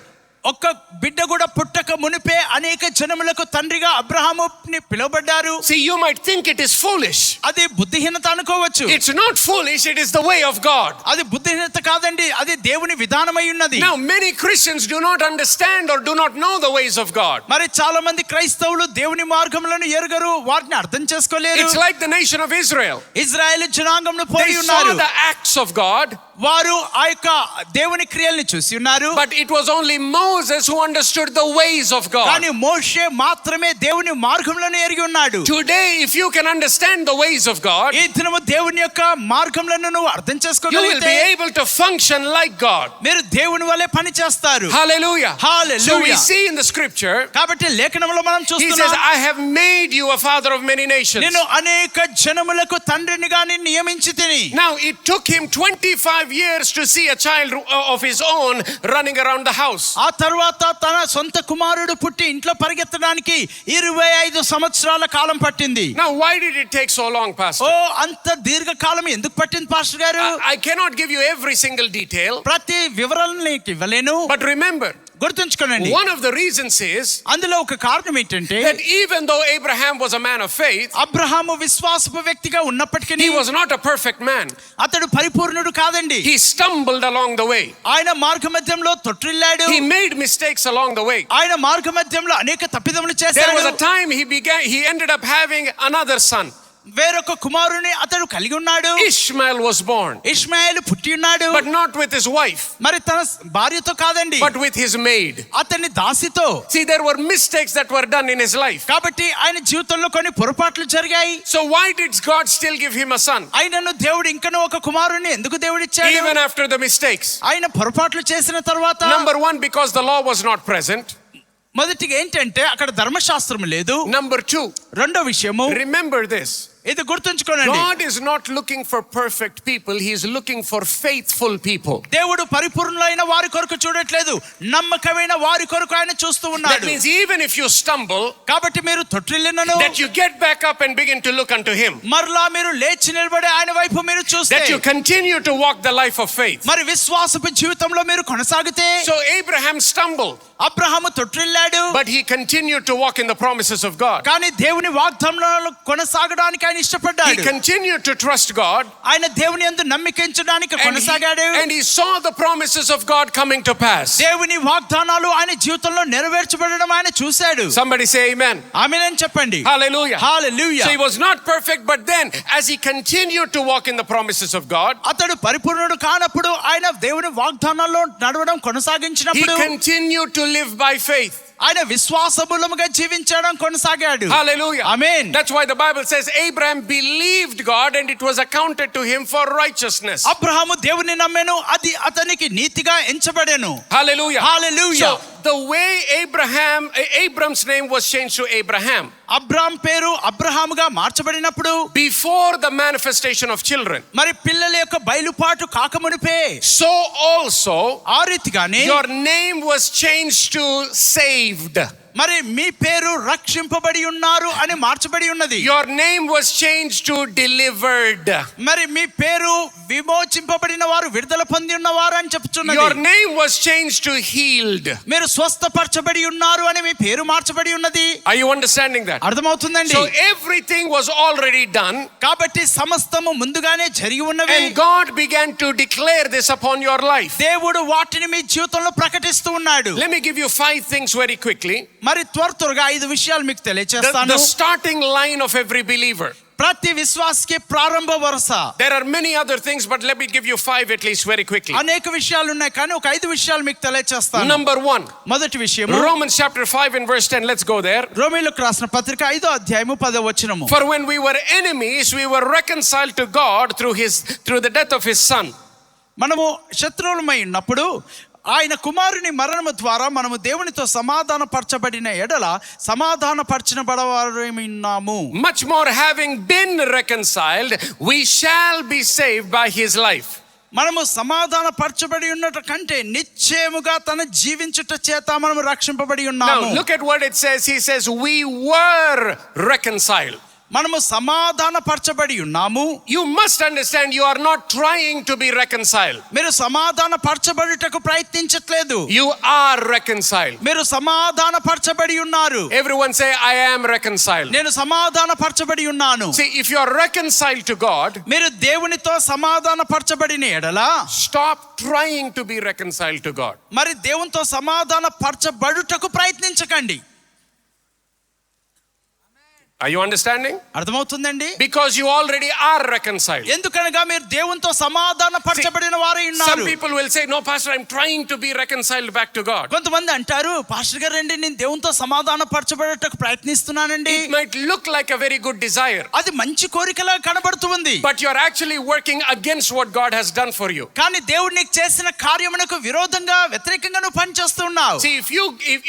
ఒక్క బిడ్డ కూడా పుట్టక మునిపే అనేక జనములకు తండ్రిగా అబ్రహాముని పిలువబడ్డారు. See, you might think it is foolish. అది బుద్ధిహీనత అనుకోవచ్చు. It's not foolish, it is the way of God. అది బుద్ధిహీనత కాదండి, అది దేవుని విధానమై ఉన్నది. Now, many Christians do not understand or do not know the ways of God. మరి చాలా మంది క్రైస్తవులు దేవుని మార్గములను ఎరుగరు, వాటిని అర్థం చేసుకోలేరు. It's like the nation of Israel. Israel జనాంగంను They పోలి saw ఉన్నారు. the acts of God, వారు ఆ యొక్క దేవుని క్రియల్ని చూసి ఉన్నారు. but it was only Moses who understood the ways of God. కానీ మోషే మాత్రమే దేవుని మార్గములను ఎరిగి ఉన్నాడు. Today, if you can understand the ways of God, ఈ దినము దేవుని యొక్క మార్గములను నువ్వు అర్థం you will చేసుకోగలిగితే be able to function like God. మీరు దేవుని వలె పని చేస్తారు. Hallelujah. Hallelujah. So we see in the scripture, కాబట్టి లేఖనములో మనం he says, చూస్తున్నాం, I have made you a father of many nations. నేను అనేక జనములకు తండ్రినిగా నిన్ను నియమించి తిని. Now, it took him 25 years to see a child of his own running around the house. ఆ తర్వాత తన సొంత కుమారుడు పుట్టి ఇంట్లో పరిగెత్తడానికి 25 సంవత్సరాల కాలం పట్టింది. Now, why did it take so long, oh Pastor? అంత దీర్ఘకాలం ఎందుకు పట్టింది పాస్టర్ గారు? I cannot give you every single detail, ప్రతి వివరాలను నీకు ఇవ్వలేను. but remember, గుర్తుంచుకోనండి, one of the reasons is అందులో ఒక కారణం ఏంటంటే that even though Abraham was a man of faith, Abraham విశ్వాసపు వ్యక్తిగా ఉన్నప్పటికీ he was not a perfect man. అతడు పరిపూర్ణుడు కాదండి. He stumbled along the way. ఆయన మార్గ మధ్యంలో తొట్టిల్లాడు. He made mistakes along the way. ఆయన మార్గ మధ్యంలో అనేక తప్పిదములు There was చేశాడు. a time he ended up having another son. వేరొక కుమారుని అతడు కలిగి ఉన్నాడు. Ishmael was born, ఇష్మాయేలు పుట్టి ఉన్నాడు. but not with his wife, మరి తన భార్యతో కాదండి, but with his maid. అతని దాసితో. See, there were mistakes that were done in his life. కాబట్టి ఆయన జీవితంలో కొన్ని పొరపాట్లు జరిగాయి. So why did God still give him a son? ఆయనను దేవుడు ఇంకనూ ఒక కుమారుని ఎందుకు దేవుడు ఇచ్చాడు? Even after the mistakes. ఆయన పొరపాట్లు చేసిన తర్వాత Number one, because the law was not present. మొదటిగా ఏంటంటే అక్కడ ధర్మశాస్త్రం లేదు. Number two, రెండో విషయము, remember this. ఇది గుర్తుంచుకోనండి, God is not looking for perfect people. He is looking for faithful people. దేవుడు పరిపూర్ణులైన వారి కొరకు చూడట్లేదు, నమ్మకమైన వారి కొరకు ఆయన చూస్తూ That ఉన్నాడు. means even if you stumble, కాబట్టి మీరు తొట్టిల్లినను that you get back up and begin to look unto him. మరలా మీరు లేచి నిలబడి ఆయన వైపు మీరు చూస్తే, That you continue to walk the life of faith. మరి విశ్వాసపు జీవితంలో మీరు కొనసాగితే. So Abraham stumbled, Abraham తొట్టిల్లాడు, but he continued to walk in the promises of God. కానీ దేవుని వాగ్దానాలు కొనసాగడానికి ఆయన He ఇష్టపడ్డాడు. continued to trust God. ఆయన దేవుని యందు నమ్మికించడానికి కొనసాగాడు. And he saw the promises of God coming to pass. దేవుని వాగ్దానాలు ఆయన జీవితంలో నెరవేర్చబడడం ఆయన చూశాడు. Somebody say amen. ఆమేన్ చెప్పండి. Hallelujah. Hallelujah. So he was not perfect, but then as he continued to walk in the promises of God, అతడు పరిపూర్ణుడు కానప్పుడు ఆయన దేవుని వాగ్దానాల్లో నడవడం he కొనసాగించినప్పుడు continued to live by faith. ఆయన విశ్వాసమూలముగా జీవించడం కొనసాగాడు. Hallelujah. Amen. That's why the Bible says Abraham believed God and it was accounted to him for righteousness. Abraham దేవుని నమ్మెను, అది అతనికి నీతిగా ఎంచబడెను. Hallelujah. Hallelujah. So the way Abram's name was changed to Abraham, Abram పేరు అబ్రహాముగా మార్చబడినప్పుడు, before the manifestation of children, మరి పిల్లల యొక్క బయలుపాటు కాకమునిపే, so also ఆ రీతిగానే your name was changed to saved. మరి మీ పేరు రక్షింపబడి ఉన్నారు అని మార్చబడి ఉన్నది. Your name was changed to delivered. మరి మీ పేరు విమోచింపబడిన వారు, విడుదల పొంది ఉన్నవారు అని చెప్తున్నది. Your name was changed to healed. మీరు స్వస్థపరచబడి ఉన్నారు అని మీ పేరు మార్చబడి ఉన్నది. Are you understanding that? అర్థమవుతుందండి. So everything was already done. కాబట్టి సమస్తము ముందుగానే జరిగి ఉన్నవి. And God began to declare this upon your life. దేవుడు వాటిని మీ జీవితంలో ప్రకటిస్తూ ఉన్నాడు. Let me give you 5 things very quickly. మరి త్వరగా 5 విషయాలు మీకు తెలియజేస్తాను. The starting line of every believer. ప్రతి విశ్వాసికి ప్రారంభ వరుస. There are many other things, but let me give you 5 at least very quickly. అనేక విషయాలు ఉన్నాయి కానీ ఒక 5 విషయాలు మీకు తెలియజేస్తాను. Number 1. మొదటి విషయం Romans chapter 5 and verse 10. Let's go there. రోమీయులకు రాసిన పత్రిక 5వ అధ్యాయము 10వ వచనము. For when we were enemies, we were reconciled to God through the death of his son. మనము శత్రువులమై ఉన్నప్పుడు ఆయన కుమారుని మరణము ద్వారా మనము దేవునితో సమాధాన పరచబడిన ఎడల సమాధాన పరచబడవారమైనాము. Much more, having been reconciled, we shall be saved by his life. మనము సమాధాన పరచబడి ఉన్నట కంటే నిశ్చయముగా తన జీవించుట చేత మనము రక్షింపబడి ఉన్నాము. Now look at what it says. He says we were reconciled. మనము సమాధాన పరచబడి ఉన్నాము. You must understand, you are not trying to be reconciled. మీరు సమాధాన పరచబడుటకు ప్రయత్నించట్లేదు. You are reconciled. మీరు సమాధాన పరచబడి ఉన్నారు. Everyone say, I am reconciled. నేను సమాధాన పరచబడి ఉన్నాను. See, if you are reconciled to God, మీరు దేవునితో సమాధాన పరచబడిన ఎడల stop trying to be reconciled to God. మరి దేవునితో సమాధాన పరచబడుటకు ప్రయత్నించకండి. Are you understanding? అర్థమవుతుందండి. Because you already are reconciled. ఎందుకనగా మీరు దేవునితో సమాధాన పరచబడిన వారై ఉన్నారు. Some people will say, no pastor, I'm trying to be reconciled back to God. కొంతమంది అంటారు, పాస్టర్ గారు రండి, నేను దేవునితో సమాధాన పరచబడటకు ప్రయత్నిస్తున్నానండి. It might look like a very good desire, అది మంచి కోరికలా కనబడుతుంది. but you're actually working against what God has done for you. కానీ దేవుడు నీకు చేసిన కార్యమునకు విరోధంగా, వ్యతిరేకంగా నువ్వు పనిచేస్తున్నావు. See,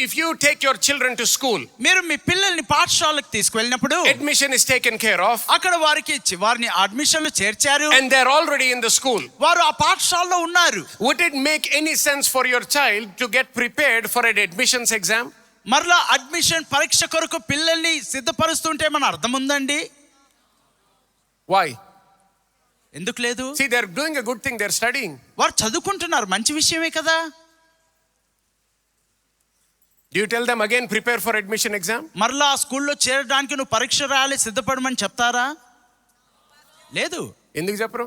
if you take your children to school, మీరు మీ పిల్లల్ని పాఠశాలకు తీసుకువెళ్ళినప్పుడు admission is taken care of, అక్కడ వారిని అడ్మిషన్లు చేర్చారు, and they're already in the school. వారు ఆ పాఠశాలలో ఉన్నారు. Would it make any sense for your child to get prepared for an admissions exam? మరలా అడ్మిషన్ పరీక్ష కొరకు పిల్లల్ని సిద్ధపరుస్తుంటే మన అర్థం ఉందండి? Why? ఎందుకు లేదు? See, they're doing a good thing, they're studying. వారు చదువుకుంటున్నారు, మంచి విషయమే కదా. Do you tell them again, prepare for admission exam? మరలా ఆ స్కూల్లో చేరడానికి నువ్వు పరీక్ష రాయాలి, సిద్ధపడమని చెప్తారా? లేదు. ఎందుకు చెప్పరు?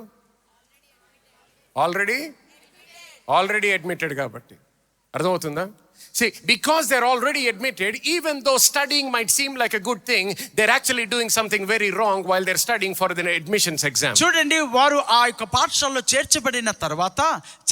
ఆల్రెడీ అడ్మిటెడ్ కాబట్టి. అర్థమవుతుందా? See, because they're already admitted, even though studying might seem like a good thing, they're actually doing something very wrong while they're studying for the admissions exam. చూడండి, వారు ఆ యొక్క పాఠశాలలో చేర్చబడిన తర్వాత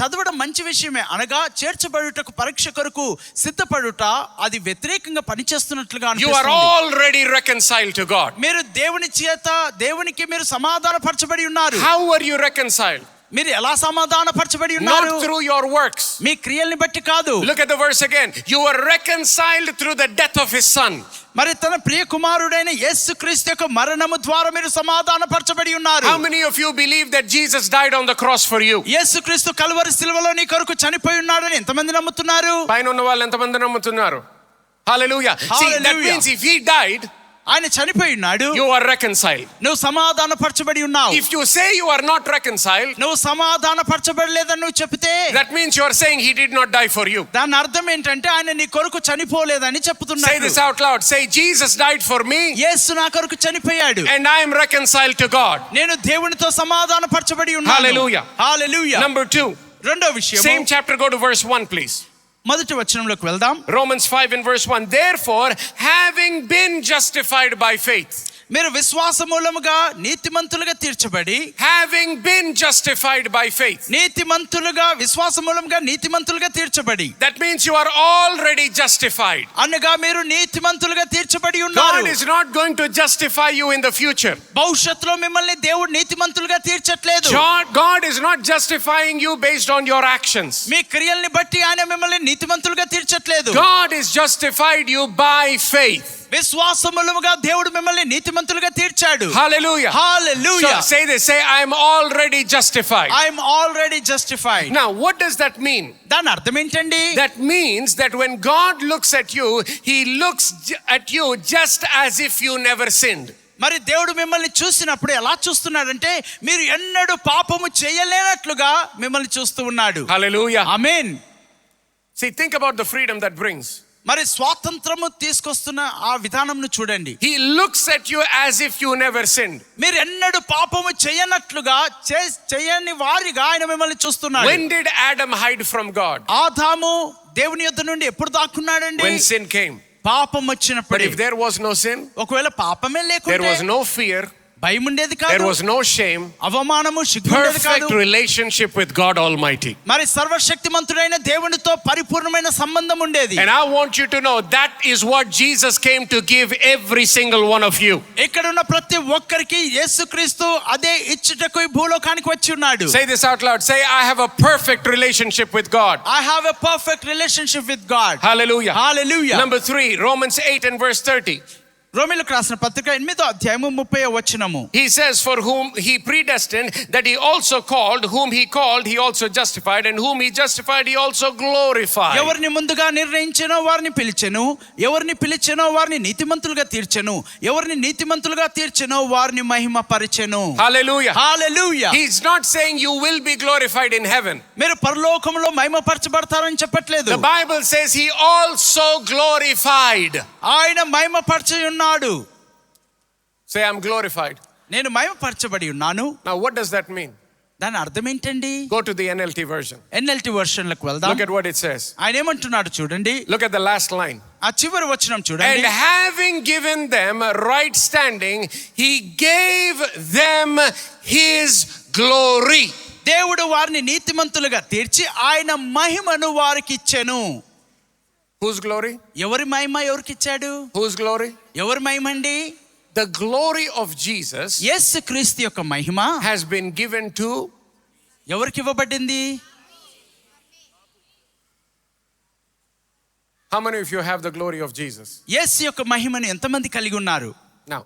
చదవడం మంచి విషయమే, అనగా చేర్చబడుటకు పరీక్ష కొరకు సిద్ధపడుట అది వ్యతిరేకంగా పనిచేస్తున్నట్లుగా You are అనిపిస్తుంది. already reconciled to God. మీరు దేవుని చేత దేవునికి మీరు సమాధానపరచబడి ఉన్నారు. How are you reconciled? మీరు ఎలా సమాధానపరచబడి ఉన్నారు? Not through your works. మీ క్రియల్ని బట్టి కాదు. Look at the verse again. You were reconciled through the death of his son. మరి తన ప్రియ కుమారుడైన యేసుక్రీస్తు యొక్క మరణము ద్వారా మీరు సమాధానపరచబడి ఉన్నారు. How many of you believe that Jesus died on the cross for you? యేసుక్రీస్తు కల్వరి శిలువలో నీ కొరకు చనిపోయి ఉన్నాడని ఎంతమంది నమ్ముతున్నారు? పైన ఉన్న వాళ్ళు ఎంతమంది నమ్ముతున్నారు? Hallelujah. See, that Hallelujah. means if he died, ఆయన చనిపోయి ఉన్నాడు, you are reconciled. నువ్వు సమాధానపరచబడి ఉన్నావు. If you say you are not reconciled, నువ్వు సమాధానపరచబడలేదని నువ్వు చెప్తే that means you are saying he did not die for you. దాని అర్థం ఏంటంటే ఆయన నీ కొరకు చనిపోలేదని Say చెప్తున్నాడు. this out loud. Say, Jesus died for me యేసు నా కొరకు చనిపోయాడు, and I am reconciled to God. నేను దేవునితో సమాధానపరచబడి ఉన్నాను. Hallelujah. హల్లెలూయా. Number 2. రెండో విషయం, Same chapter, go to verse 1 please. మొదటి వచనంలోకి వెళ్దాం. Romans 5 and verse 1. Therefore, having been justified by faith. మీరు విశ్వాస మూలముగా నీతిమంతులుగా తీర్చబడి, Having been justified by faith. నీతిమంతులుగా విశ్వాస మూలముగా నీతిమంతులుగా తీర్చబడి. That means you are already justified. అనగా మీరు నీతిమంతులుగా తీర్చబడి ఉన్నారు. God is not going to justify you in the future. భవిష్యత్తులో మిమ్మల్ని దేవుడు నీతిమంతులుగా తీర్చట్లేదు. God is not justifying you based on your actions. మీ క్రియల్ని బట్టి ఆయన మిమ్మల్ని నీతిమంతులుగా తీర్చట్లేదు. God is justified you by faith. విశ్వాసములుగా దేవుడు మిమ్మల్ని నీతిమంతులుగా తీర్చాడు. Hallelujah. Hallelujah. So say this, say I am already justified. I am already justified. Now what does that mean? దాని అర్థం ఏంటండి? That means that when God looks at you, he looks at you just as if you never sinned. మరి దేవుడు మిమ్మల్ని చూసినప్పుడు ఎలా చూస్తున్నాడంటే మీరు ఎన్నడూ పాపము చేయలేనట్లుగా మిమ్మల్ని చూస్తూ ఉన్నాడు. Hallelujah. Amen. See, think about the freedom that brings. మరి స్వాతంత్రము తీసుకొస్తున్న ఆ విధానంను చూడండి. He looks at you as if you never sinned. మీరు ఎన్నడూ పాపము చేయనట్లుగా చేయని వారిగా ఆయన మిమ్మల్ని చూస్తున్నాడు. When did Adam hide from God? ఆదాము దేవుని యొద్ద నుండి ఎప్పుడు దాక్కున్నాడండి? When sin came. పాపం But వచ్చినప్పుడు. if there was no sin, ఒకవేళ పాపమే there లేకుంటే was no fear, భయం ఉండేది there కాదు, was no shame, అవమానము సిగ్గు ఉండేది perfect కాదు. relationship with God Almighty. మరి సర్వశక్తిమంతుడైన దేవునితో పరిపూర్ణమైన సంబంధం ఉండేది. And I want you to know that is what Jesus came to give every single one of you. ఇక్కడ ఉన్న ప్రతి ఒక్కరికి యేసుక్రీస్తు అదే ఇచ్చుటకు ఈ భూలోకానికి వచ్చి ఉన్నాడు. Say this out loud. Say, I have a perfect relationship with God. I have a perfect relationship with God. Hallelujah. Hallelujah. Number 3, Romans 8 and verse 30. రోమీయులకు రాసిన పత్రిక 8వ అధ్యాయము 30వ వచనము. He says, for whom he predestined, that he also called, whom he called, he also justified, and whom he justified, he also glorified. ఎవరిని ముందుగా నిర్ణయించెనో వారిని పిలిచెను, ఎవరిని పిలిచెనో వారిని నీతిమంతులుగా తీర్చెను, ఎవరిని నీతిమంతులుగా తీర్చెనో వారిని మహిమపరిచెను. Hallelujah. Hallelujah. He's not saying you will be glorified in heaven. మీరు పరలోకములో మహిమపరచబడతారని చెప్పట్లేదు. The Bible says he also glorified. ఆయన మహిమపరచి ఉన్నాడు. Say, I'm glorified. నేను మహిమపరచబడి ఉన్నాను. Now what does that mean? దాని అర్థం ఏంటండి? Go to the NLT version. NLT వర్షన్లకు వెళ్దాం. Look at what it says. ఆయన ఏమంటున్నాడు చూడండి. Look at the last line. ఆ చివరి వచనం And చూడండి. having given them a right standing, he gave them his glory. దేవుడు వారిని నీతిమంతులుగా తీర్చి ఆయన మహిమను వారికి ఇచ్చెను. Whose glory? ఎవరి మహిమ ఎవరికి ఇచ్చాడు? Whose glory? ఎవరి మహిమ అండి? The glory of Jesus యేసు క్రీస్తు యొక్క మహిమ has been given to ఎవరికి ఇవ్వబడింది? how many of you have the glory of Jesus? యేసు యొక్క మహిమను ఎంతమంది కలిగి ఉన్నారు? Now,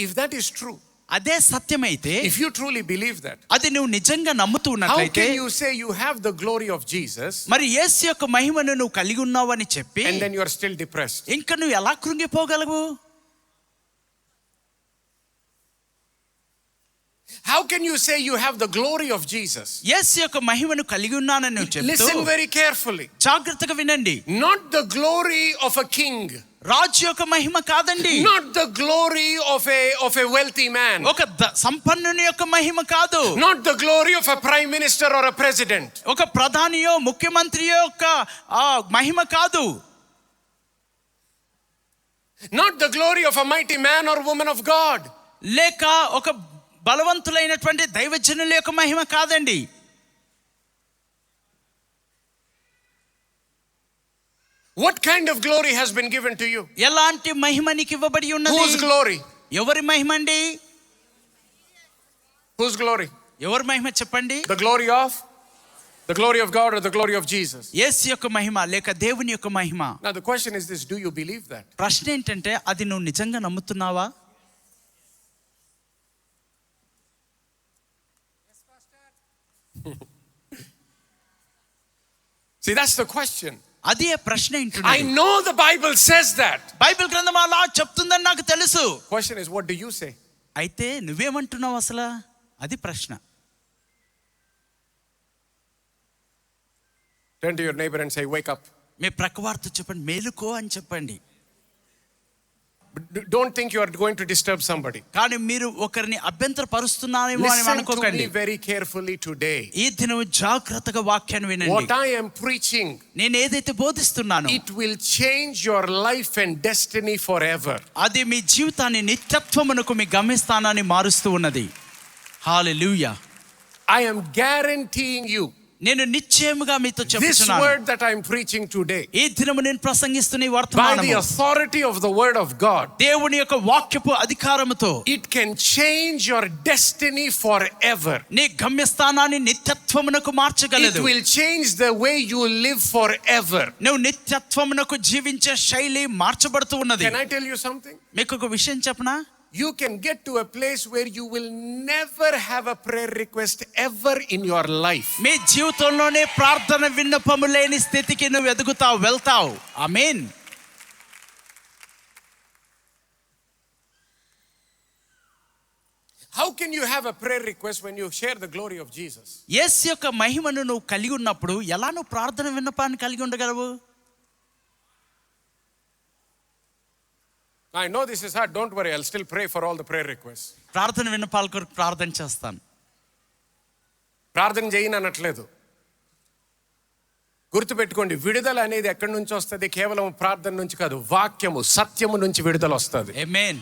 if that is true, అదే సత్యమైతే, if you truly believe that, అది నువ్వు నిజంగా నమ్ముతూ how ఉన్నట్లయితే, can you say you have the glory of Jesus మరి యేసు యొక్క మహిమను నువ్వు కలిగి ఉన్నావు అని చెప్పి and then you are still depressed? ఇంకా నువ్వు ఎలా కృంగిపోగలవు? How can you say you have the glory of Jesus? యేసు యొక్క మహిమను కలిగి ఉన్నానని నువ్వు చెప్తూ, Listen very carefully. జాగ్రత్తగా వినండి. Not the glory of a king. రాజు యొక్క మహిమ కాదండి. Not the glory of a wealthy man. ఒక సంపన్నుని యొక్క మహిమ కాదు. Not the glory of a prime minister or a president. ఒక ప్రధానియో ముఖ్యమంత్రియో యొక్క మహిమ కాదు. Not the glory of a mighty man or woman of God. లేక ఒక బలవంతులైనటువంటి దైవజనుల యొక్క మహిమ కాదండి. What kind of glory has been given to you? ఎలాంటి మహిమ నీకు ఇవ్వబడి ఉన్నది? Whose glory? ఎవరి మహిమ అండి? Whose glory? ఎవరి మహిమ చెప్పండి? The glory of God or the glory of Jesus? యేసు యొక్క మహిమ లేక దేవుని యొక్క మహిమ? Now the question is this, do you believe that? ప్రశ్న ఏంటంటే అది నువ్వు నిజంగా నమ్ముతున్నావా? See, that's the question. అదే ప్రశ్న I ఏంటున్నది. know the Bible says that. Bible గ్రంథం అలా చెప్తుందని నాకు తెలుసు. Question is, what do you say? అయితే నువ్వేమంటున్నావు అసలు? అది ప్రశ్న. Turn to your neighbor and say, wake up. మీ ప్రక్కవార్త చెప్పండి, మేలుకో అని చెప్పండి. But don't think you are going to disturb somebody. కానీ మీరు ఒకరిని అభ్యంతరపరుస్తున్నారేమో అని Listen to అనుకోకండి. me very carefully today. ఈ దినం జాగ్రత్తగా వాక్యాన్ని వినండి. What I am preaching, నేను ఏదైతే బోధిస్తున్నానో it will change your life and destiny forever. అది మీ జీవితాన్ని నిత్యత్వమునకు మీ గమ్యస్థానాన్ని మారుస్తూ ఉన్నది. హల్లెలూయా. I am guaranteeing you నేను నిశ్చయముగా మీతో This చెప్తున్నాను, word that I'm preaching today, ఈ దినము నేను ప్రసంగిస్తున్న ఈ by the వర్తమానము authority of the word of God, దేవుని యొక్క వాక్యపు అధికారముతో it can change your destiny forever. నీ గమ్యస్థానాన్ని నిత్యత్వమునకు It మార్చగలదు. will change the way you live forever. నువ్వు నిత్యత్వమునకు జీవించే శైలి మార్చబడుతూ ఉన్నది. Can I tell you something? మీకు ఒక విషయం చెప్పనా? You can get to a place where you will never have a prayer request ever in your life. మీ జీవితంలోనే ప్రార్థన విన్నపము లేని స్థితికి నువ్వు ఎదుగుతావు, వెళ్తావు. ఆమేన్. How can you have a prayer request when you share the glory of Jesus? యేసు యొక్క మహిమను నువ్వు కలిగి ఉన్నప్పుడు ఎలా నువ్వు ప్రార్థన విన్నపాన్ని కలిగి ఉండగలవు? I know this is hard. Don't worry. I'll still pray for all the prayer requests. ప్రార్థన విన్నపాల కొరకు ప్రార్థన చేస్తాను. ప్రార్థన చేయను అనట్లేదు. గుర్తుపెట్టుకోండి, విడుదల అనేది ఎక్కడి నుంచి వస్తుంది? కేవలం ప్రార్థన నుంచి కాదు, వాక్యము సత్యము నుంచి విడుదల వస్తుంది. ఆమేన్.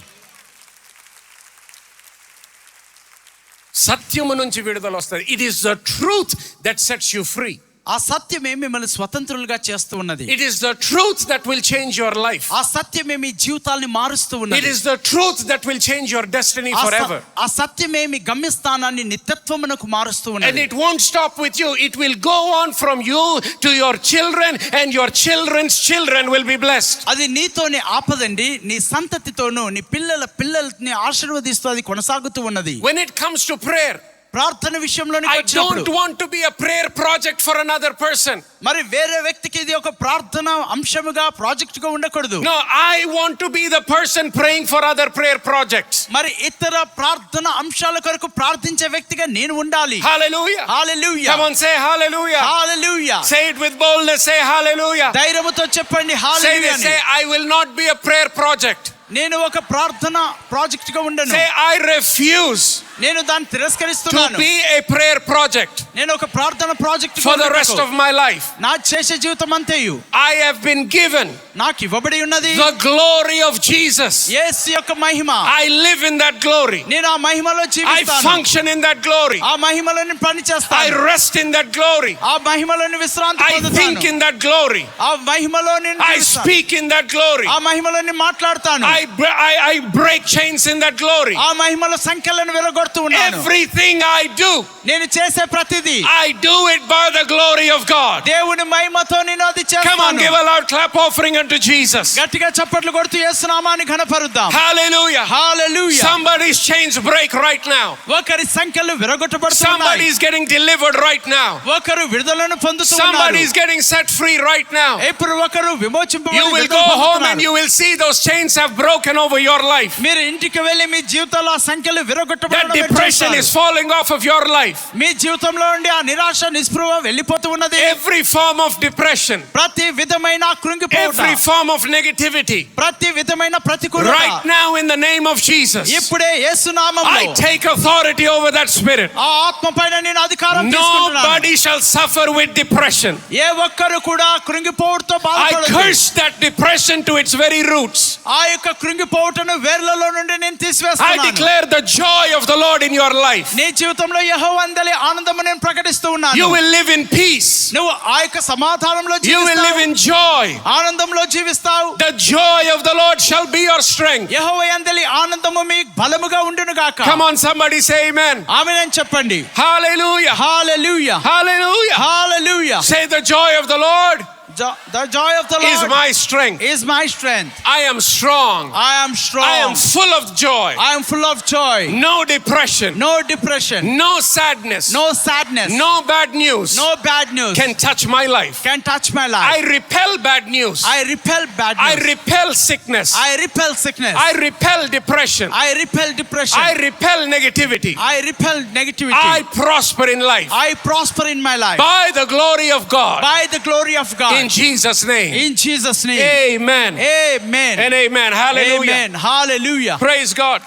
సత్యము నుంచి విడుదల వస్తుంది. It is the truth that sets you free. ఆ సత్యమే మిమ్మల్ని స్వతంత్రులుగా చేస్తూ ఉన్నది. It is the truth that will change your life. ఆ సత్యమే మీ జీవితాల్ని మారుస్తూ It ఉన్నది. is the truth that will change your destiny forever. ఆ సత్యమే మీ గమ్యస్థానాన్ని నిత్యత్వమునకు మారుస్తూ And ఉన్నది. it won't stop with you. It will go on from you to your children, and your children's children will be blessed. అది నీతోనే ఆపదండి, నీ సంతతితోనూ నీ పిల్లల్ని ఆశీర్వదిస్తూ అది కొనసాగుతూ ఉన్నది. When it comes to prayer, ప్రార్థన విషయంలోనికి I వచ్చినప్పుడు don't want to be a prayer project for another person. మరి వేరే వ్యక్తికి ఇది ఒక ప్రార్థన అంశముగా ప్రాజెక్ట్ గా ఉండకూడదు. No, I want to be the person praying for other prayer projects. మరి ఇతర ప్రార్థన అంశాల కొరకు ప్రార్థించే వ్యక్తిగా నేను ఉండాలి. Hallelujah. Hallelujah. Come on, say hallelujah. Hallelujah. Say it with boldness. Say hallelujah. ధైర్యముతో చెప్పండి Say hallelujah. this. Say, I will not be a prayer project. నేను ఒక ప్రార్థన ప్రాజెక్ట్ గా ఉండను. Say, I refuse నేను దాన్ని to తిరస్కరిస్తున్నాను. be a prayer project నేను ఒక ప్రార్థన project for the rest of my life. నా చేసే జీవితం అంతేయు I have been given నాకు ఇవ్వబడి ఉన్నది the glory of Jesus. యేసు యొక్క మహిమ. I live in that glory. నేను ఆ మహిమలో I జీవిస్తాను. function in that glory. ఆ మహిమలో నేను పని I చేస్తాను. rest in that glory. ఆ మహిమలో నేను విశ్రాంతి I think పొందుతాను. in that glory. ఆ మహిమలో నేను I జీవిస్తాను. speak in that glory. ఆ మహిమలో నేను మాట్లాడతాను. I break chains in that glory. ఆ మహిమలో సంఖ్యలను విరగొడుతూ ఉన్నాను. Everything I do, నేను చేసే ప్రతిదీ I do it by the glory of God. దేవుని మహిమతో నేను అది Come on, చేస్తాను. give a loud clap offering unto Jesus. గట్టిగా చప్పట్లు కొడుతూ యేసు నామాన్ని ఘనపరుద్దాం. Hallelujah. హల్లెలూయా. Somebody's chains break right now. ఒకరి సంఖ్యలు విరగొట్టబడుతున్నాయి. Somebody's getting delivered right now. ఒకరు విడుదలను పొందుతున్నారు. Somebody's getting set free right now. ఇప్పుడు ఒకరు విమోచింపబడి You will go home and you will see those chains have broken over your life. మీరు ఇంటికి వెళ్ళి మీ జీవితంలో ఆ సంఖ్యలు That విరగొట్టబడడం depression is falling off of your life. మీ జీవితంలో నుండి ఆ నిరాశ నిస్పృహ వెళ్ళిపోతూ ఉన్నది. Every form of depression, ప్రతి విధమైన కృంగిపోవుట, every form of negativity, ప్రతి విధమైన ప్రతికూలత right now in the name of Jesus, ఇప్పుడే యేసు నామములో I take authority over that spirit. ఆ ఆత్మ పైన నేను అధికారం తీసుకుంటున్నాను. Nobody shall suffer with depression. ఏ ఒక్కరు కూడా కృంగిపోవుటతో I బాధపడదు. curse that depression to its very roots. ఆ యొక్క కృంగిపోవుటను వేర్లలో నుండి నేను I తీసివేస్తున్నాను. declare the joy of the Lord in your life. నీ జీవితంలో యెహోవా అందలి ఆనందము నేను ప్రకటిస్తూ ఉన్నాను. You will live in peace. నువ్వు ఆ యొక్క సమాధానంలో You will live జీవిస్తావు. in joy. ఆనందంలో జీవిస్తావు. The joy of the Lord shall be your strength. యెహోవా యందలి ఆనందము మీ బలముగా ఉండును గాక. Come on, somebody say amen. ఆమేన్ చెప్పండి. Hallelujah. Hallelujah. Hallelujah. Hallelujah. Say the joy of the Lord The joy of the is Lord my strength. is my strength. I am strong. I am strong. I am full of joy. I am full of joy. No depression. No depression. No sadness. No sadness. No bad news No bad news can touch my life. can touch my life. I repel bad news. I repel bad I news. repel sickness. I repel sickness. I repel depression. I repel depression. I repel negativity. I repel negativity. I prosper in life I prosper in my life by the glory of God. by the glory of God. In Jesus' name. In Jesus' name. Amen. Amen. And amen. Hallelujah. Amen. Hallelujah. Praise God.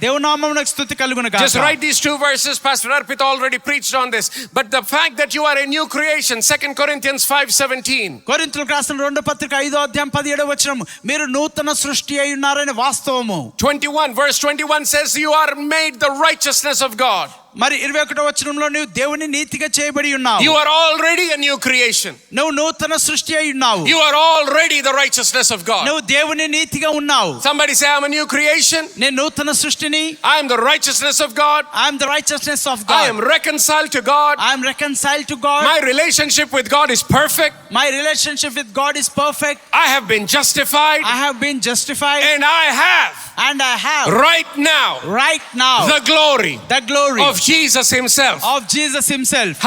దేవుని నామమునకు స్తుతి కలుగును గాక. Just write these two verses. Pastor Arpita already preached on this. But the fact that you are a new creation, 2 Corinthians 5:17. కొరింథీయులకు రాసిన 2వ పత్రిక 5వ అధ్యాయం 17వ వచనం, మీరు నూతన సృష్టి అయి ఉన్నారని వాస్తవము. 21 verse 21 says you are made the righteousness of God. మరి 21వ వచనంలో నువ్వు దేవుని నీతిగా చేయబడి ఉన్నావు. You are already a new creation. నువ్వు నూతన సృష్టి అయి ఉన్నావు. You are already the righteousness of God. నువ్వు దేవుని నీతిగా ఉన్నావు. Somebody say, I'm a new creation. నేను నూతన సృష్టిని. I am the righteousness of God. I am the righteousness of God. I am reconciled to God. I am reconciled to God. My relationship with God is perfect. My relationship with God is perfect. I have been justified. I have been justified. And I have right now the glory of Jesus himself.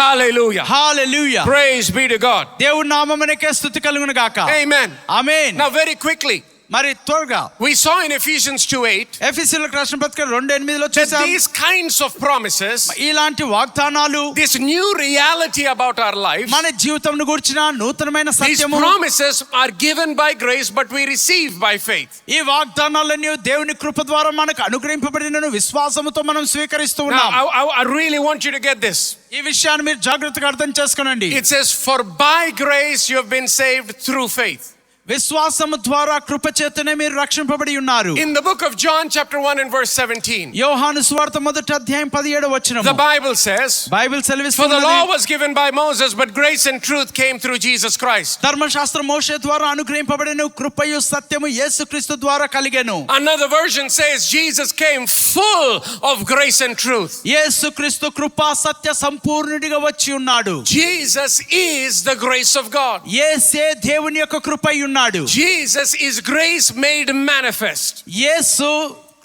Hallelujah. Hallelujah. Praise be to God. దేవుని నామమునకే స్తుతి కలుగును గాక. Amen. Amen. Now very quickly, మరి త్వరగా we saw in Ephesians 2:8 ఎఫెసీయులకు రాసిన పత్రిక 2:8లో that చూసాం. these kinds of promises, ఇలాంటి వాగ్దానాలు, this new reality about our life, మన జీవితంను గురించిన నూతనమైన these సత్యము, promises are given by grace but we receive by faith. ఈ వాగ్దానాలన్నీ దేవుని కృప ద్వారా మనకు అనుగ్రహింపబడినను విశ్వాసముతో మనం స్వీకరిస్తూ ఉన్నాం. Now I really want you to get this. ఈ విషయాన్ని మీరు జాగ్రత్తగా అర్థం చేసుకోనండి. It says, for by grace you have been saved through faith. విశ్వాసము ద్వారా కృప చేతనే మీరు రక్షింపబడి ఉన్నారు. In the book of John chapter 1 and verse 17, యోహాను సువార్త మొదటి అధ్యాయం 17వ వచనం, the Bible says, Bible for the సెలవిస్తున్నది, law was given by Moses but grace and truth came through Jesus Christ. ధర్మశాస్త్రం మోషే ద్వారా అనుగ్రహింపబడెను, కృపయు సత్యము యేసుక్రీస్తు ద్వారా కలిగెను. Another version says Jesus came full of grace and truth. యేసుక్రీస్తు కృపా సత్య సంపూర్ణుడిగా వచ్చి ఉన్నాడు. Jesus is the grace of God. యేసే దేవుని యొక్క కృప అయి ఉన్నాడు. Jesus is grace made manifest. యేసు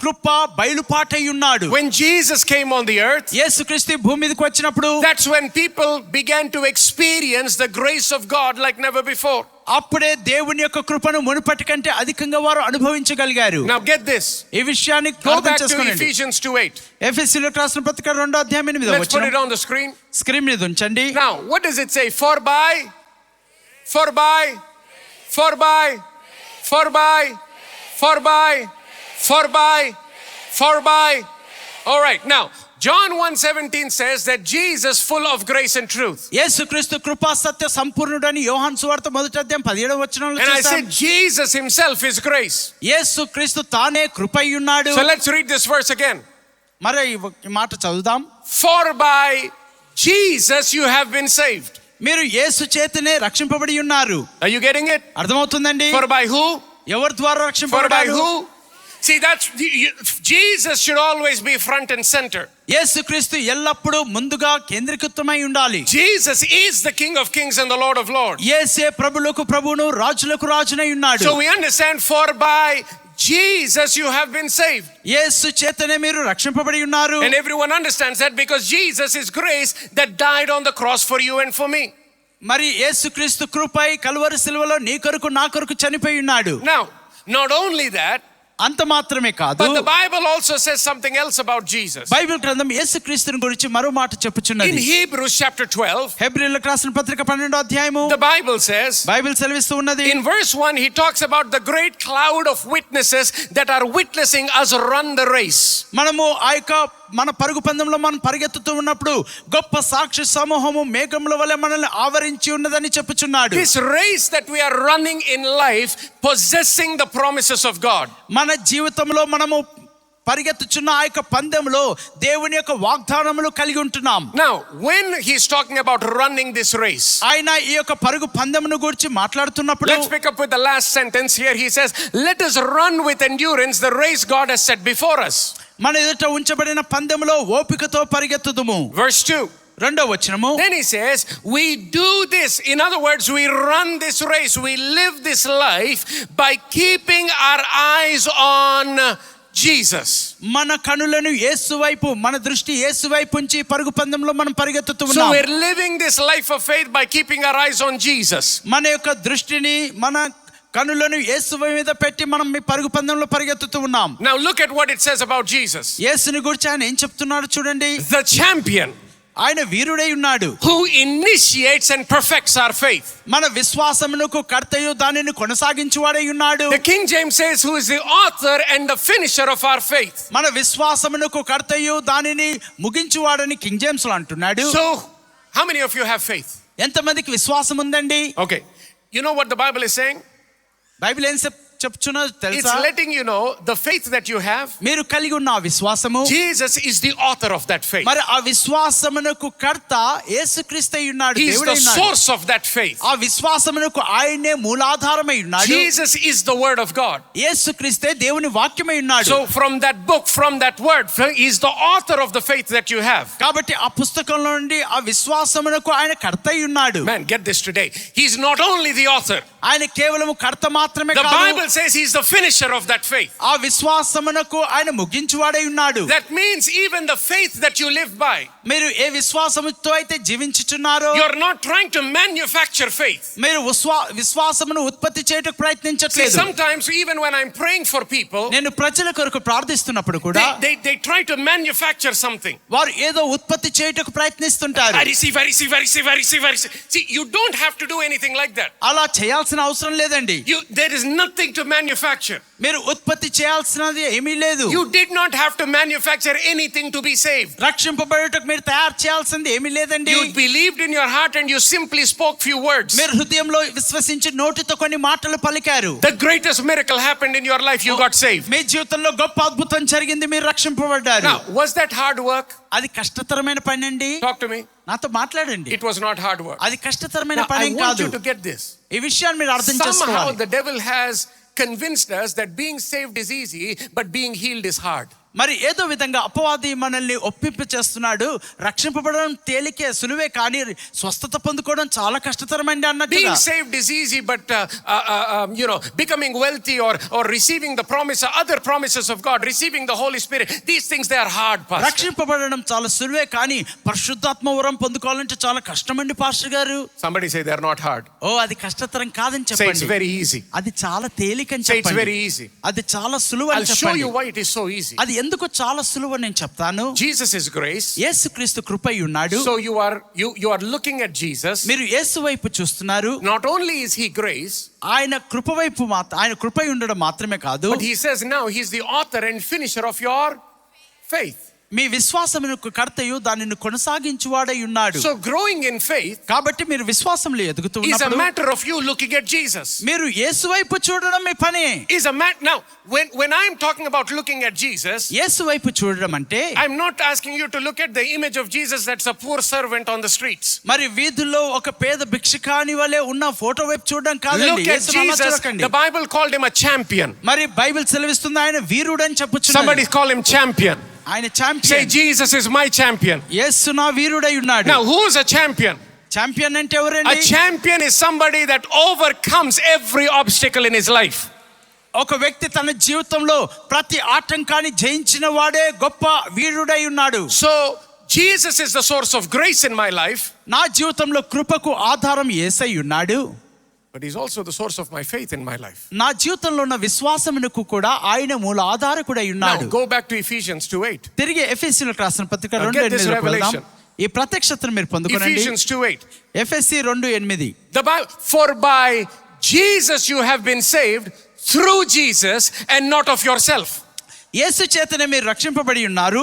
కృప బయలుపాటై ఉన్నాడు. When Jesus came on the earth, యేసుక్రీస్తు భూమి మీదకి వచ్చినప్పుడు, that's when people began to experience the grace of God like never before. అప్పుడే దేవుని యొక్క కృపను మునుపటి కంటే అధికంగా వారు అనుభవించగలిగారు. Now get this. ఈ విషయాన్ని Go అర్థం back to చేసుకోండి. Ephesians 2:8. ఎఫెసీయులకు రాసిన పత్రిక 2వ అధ్యాయం 8వ Let's put it వచనం on the screen. స్క్రీన్ మీద ఉంచండి. Now, what does it say? For by all right. Now, John 1:17 says that Jesus full of grace and truth. యేసుక్రీస్తు కృపా సత్య సంపూర్ణుడని యోహాను సువార్త మొదటి అధ్యాయం 17వ వచనంలో And I చూసాం. said Jesus himself is grace. యేసుక్రీస్తు తానే కృప అయి ఉన్నాడు. So let's read this verse again. మరి ఈ మాట చదువుదాం. For by Jesus you have been saved. మీరు యేసు చేతనే రక్షింపబడి ఉన్నారు. Are you getting it? అర్థమవుతుందండి? For by who? ఎవరి ద్వారా For by రక్షింపబడ్డారు? who? See, Jesus should always be front and center. యేసుక్రీస్తు ఎల్లప్పుడూ ముందుగా కేంద్రీకృతమై ఉండాలి. Jesus is the King of Kings and the Lord of Lords. యేసే ప్రభులకు ప్రభువును రాజులకు రాజునై ఉన్నాడు. So we understand, for by Jesus you have been saved. యేసు చేతనే మీరు రక్షింపబడి ఉన్నారు. And everyone understands that because Jesus is grace that died on the cross for you and for me. మరి యేసుక్రీస్తు కృపై Calvary శిలువలో నీ కొరకు నా కొరకు చనిపోయి ఉన్నాడు. Now, not only that, అంత మాత్రమే కాదు, but the Bible also says something else about Jesus. Bible గ్రంథం యేసుక్రీస్తుని గురించి మరో మాట In చెప్పుచున్నది. Hebrews chapter 12, హెబ్రీయులకు రాసిన పత్రిక 12వ అధ్యాయము, the Bible says, బైబిల్ సెలవిస్తూ ఉన్నది. in verse 1, he talks about the great cloud of witnesses that are witnessing us run the race. మనము ఆ యొక్క మన పరుగు పందెంలో మనం పరిగెత్తుతూ ఉన్నప్పుడు గొప్ప సాక్షి సమూహము మేఘముల వలె మనల్ని ఆవరించి ఉన్నదని చెప్పుచున్నాడు. This race that we are running in life, possessing the promises of God. మన జీవితంలో మనము పరిగెత్తుచున్న ఆ యొక్క పందెంలో దేవుని యొక్క వాగ్దానములు కలిగి ఉంటున్నాం. Now, when he's talking about running this race, ఆయన ఈ యొక్క పరుగు పందెమును గురించి మాట్లాడుతున్నప్పుడు, let's pick up with the last sentence here. He says, let us run with endurance the race God has set before us. మన ఎదుట ఉంచబడిన పందెములో ఓపికతో పరిగెత్తుదుము. Verse 2. 2వ వచనము, Then he says, we do this. In other words, we run this race. We live this life by keeping our eyes on Jesus. మన కనులను యేసు వైపు, మన దృష్టి యేసు వైపు ఉంచి పరుగు పందెంలో మనం పరిగెత్తుతూ So ఉన్నాం. we're living this life of faith by keeping our eyes on Jesus. మన యొక్క దృష్టిని, మన కనులను యేసు మీద పెట్టి మనం ఈ పరుగు పందెంలో పరిగెత్తుతూ ఉన్నాం. Now look at what it says about Jesus. యేసుని గురించి ఆయన ఏం చెప్తున్నాడు చూడండి. The champion ఆయన వీరుడై ఉన్నాడు, who initiates and perfects our faith. మన విశ్వాసమునకు కర్తయు దానిని కొనసాగించువాడై ఉన్నాడు. The King James says, who is the author and the finisher of our faith. మన విశ్వాసమునకు కర్తయు దానిని ముగించువాడని కింగ్ జేమ్స్ లో అంటున్నాడు. So, how many of you have faith? ఎంతమందికి విశ్వాసం ఉందండి? Okay. You know what the Bible is saying? Bible ఏం చెప్తున్నది It's తెలుసా? letting you know the faith that you have. మీరు కలిగి ఉన్న ఆ విశ్వాసము, Jesus is the author of that faith. మరి ఆ విశ్వాసమునకు కర్త యేసుక్రీస్తు ఉన్నాడు, He is దేవుడై the ఉన్నాడు. source of that faith. ఆ విశ్వాసమునకు ఆయనే మూలాధారమై ఉన్నాడు. Jesus is the word of God. యేసుక్రీస్తే దేవుని వాక్యమై ఉన్నాడు. So from that book, from that word, he is the author of the faith that you have. కాబట్టి ఆ పుస్తకంలో నుండి ఆ విశ్వాసమునకు ఆయన కర్త అయి ఉన్నాడు. Man, get this today. He's not only the author. ఆయన కేవలం కర్త మాత్రమే The కాదు, Bible says he's the finisher of that faith. ఆ విశ్వాసమునకు ఆయన ముగించువాడై ఉన్నాడు. That means even the faith that you live by. మీరు ఏ విశ్వాసముతో అయితే జీవించుచున్నారో, You're not trying to manufacture faith. మీరు విశ్వాసమును ఉత్పత్తి చేయడానికి See, ప్రయత్నించట్లేదు. sometimes even when I'm praying for people, నేను ప్రజల కొరకు ప్రార్థిస్తున్నప్పుడు కూడా they try to manufacture something. వారు ఏదో ఉత్పత్తి చేయడానికి ప్రయత్నిస్తుంటారు. I receive. See, you don't have to do anything like that. అలా చేయాల్సిన అవసరం లేదండి. There is nothing to manufacture. మీరు ఉత్పత్తి చేయాల్సినది ఏమీ లేదు. You did not have to manufacture anything to be saved. రక్షింపబడుటకు మీరు తయారు చేయాల్సింది ఏమీ లేదండి. You believed in your heart and you simply spoke few words. మీరు హృదయంలో విశ్వసించి నోటితో కొన్ని మాటలు పలికారు. The greatest miracle happened in your life. You got saved. మీ జీవితంలో గొప్ప అద్భుతం జరిగింది, మీరు రక్షింపబడ్డారు. Now, was that hard work? అది కష్టతరమైన పని అండి. Talk to me. నాతో మాట్లాడండి. It was not hard work. అది కష్టతరమైన Now, I పని want కాదు. you to get this. ఈ విషయాన్ని మీరు అర్థం Somehow చేసుకోవాలి. the devil has convinced us that being saved is easy, but being healed is hard. మరి ఏదో విధంగా అపవాది మనల్ని ఒప్పింప చేస్తున్నాడు. రక్షింపబడడం తేలికే, సులువే, కానీ స్వస్థత పొందుకోవడం చాలా కష్టతరమండి అన్నట్టుగా. Being saved is easy, but becoming wealthy or receiving the promise, other promises of God, receiving the Holy Spirit, these things, they are hard, Pastor. రక్షింపబడడం చాలా సులువే, కానీ పరిశుద్ధాత్మ వరం పొందుకోవాలంటే చాలా కష్టమండి పాస్టర్ గారు. Somebody say they are not hard. అది కష్టతరం కాదని Say it's చెప్పండి. very easy. అది చాలా తేలికని Say it's చెప్పండి. very easy. అది చాలా సులువు I'll అని show చెప్పండి. you why it is so easy. అది ఎందుకు చాలా సులువు నేను చెప్తాను. Jesus is grace. యేసుక్రీస్తు కృపై ఉన్నాడు. So you are looking at Jesus. మీరు యేసు వైపు చూస్తున్నారు. Not only is he grace, ఆయన కృప వైపు ఆయన కృపై ఉండడం మాత్రమే కాదు, but he says now he's the author and finisher of your faith. మీ విశ్వాసమునకు కర్తయు దానిని కొనసాగించువాడై ఉన్నాడు. So growing in faith కాబట్టి మీరు విశ్వాసంలో is a ఎదుగుతున్నప్పుడు matter of you looking at Jesus. మీరు యేసు వైపు చూడడం మీ పని. Now when I'm talking about looking at Jesus, యేసు వైపు చూడడం అంటే I'm not asking you to look at the image of Jesus that's a poor servant on the streets. మరి వీధుల్లో ఒక పేద భిక్షకాని వలె ఉన్న ఫోటో వైపు చూడడం కాదండి. Look at యేసును అలా Jesus. చూడకండి. The Bible called him a champion. మరి బైబిల్ సెలవిస్తుంది ఆయన వీరుడు అని చెప్పుచున్నది. Somebody call him champion. ఆయన Say champion. Jesus is my champion. యేసు నా వీరుడై ఉన్నాడు. Now who is a champion? Champion అంటే A ఎవరండి? champion is somebody that overcomes every obstacle in his life. ఒక వ్యక్తి తన జీవితంలో ప్రతి ఆటంకాన్ని జయించిన వాడే గొప్ప వీరుడై ఉన్నాడు. So Jesus is the source of grace in my life. నా జీవితంలో కృపకు ఆధారం యేసై ఉన్నాడు. But he's also the source of my faith in my life. నా జీవితంలో ఉన్న విశ్వాసమునకు కూడా ఆయన మూల ఆధారకుడై Now ఉన్నాడు. go back to Ephesians 2:8. తిరిగి ఎఫెసీయులకు రాసిన పత్రిక Now get this 2:8 revelation. ఈ ప్రత్యక్షతను మీరు పొందుకోనండి. Ephesians 2:8. ఎఫెసీ 2:8. The Bible, for by Jesus you have been saved through Jesus and not of yourself. యేసు చేతనే మీరు రక్షింపబడి ఉన్నారు,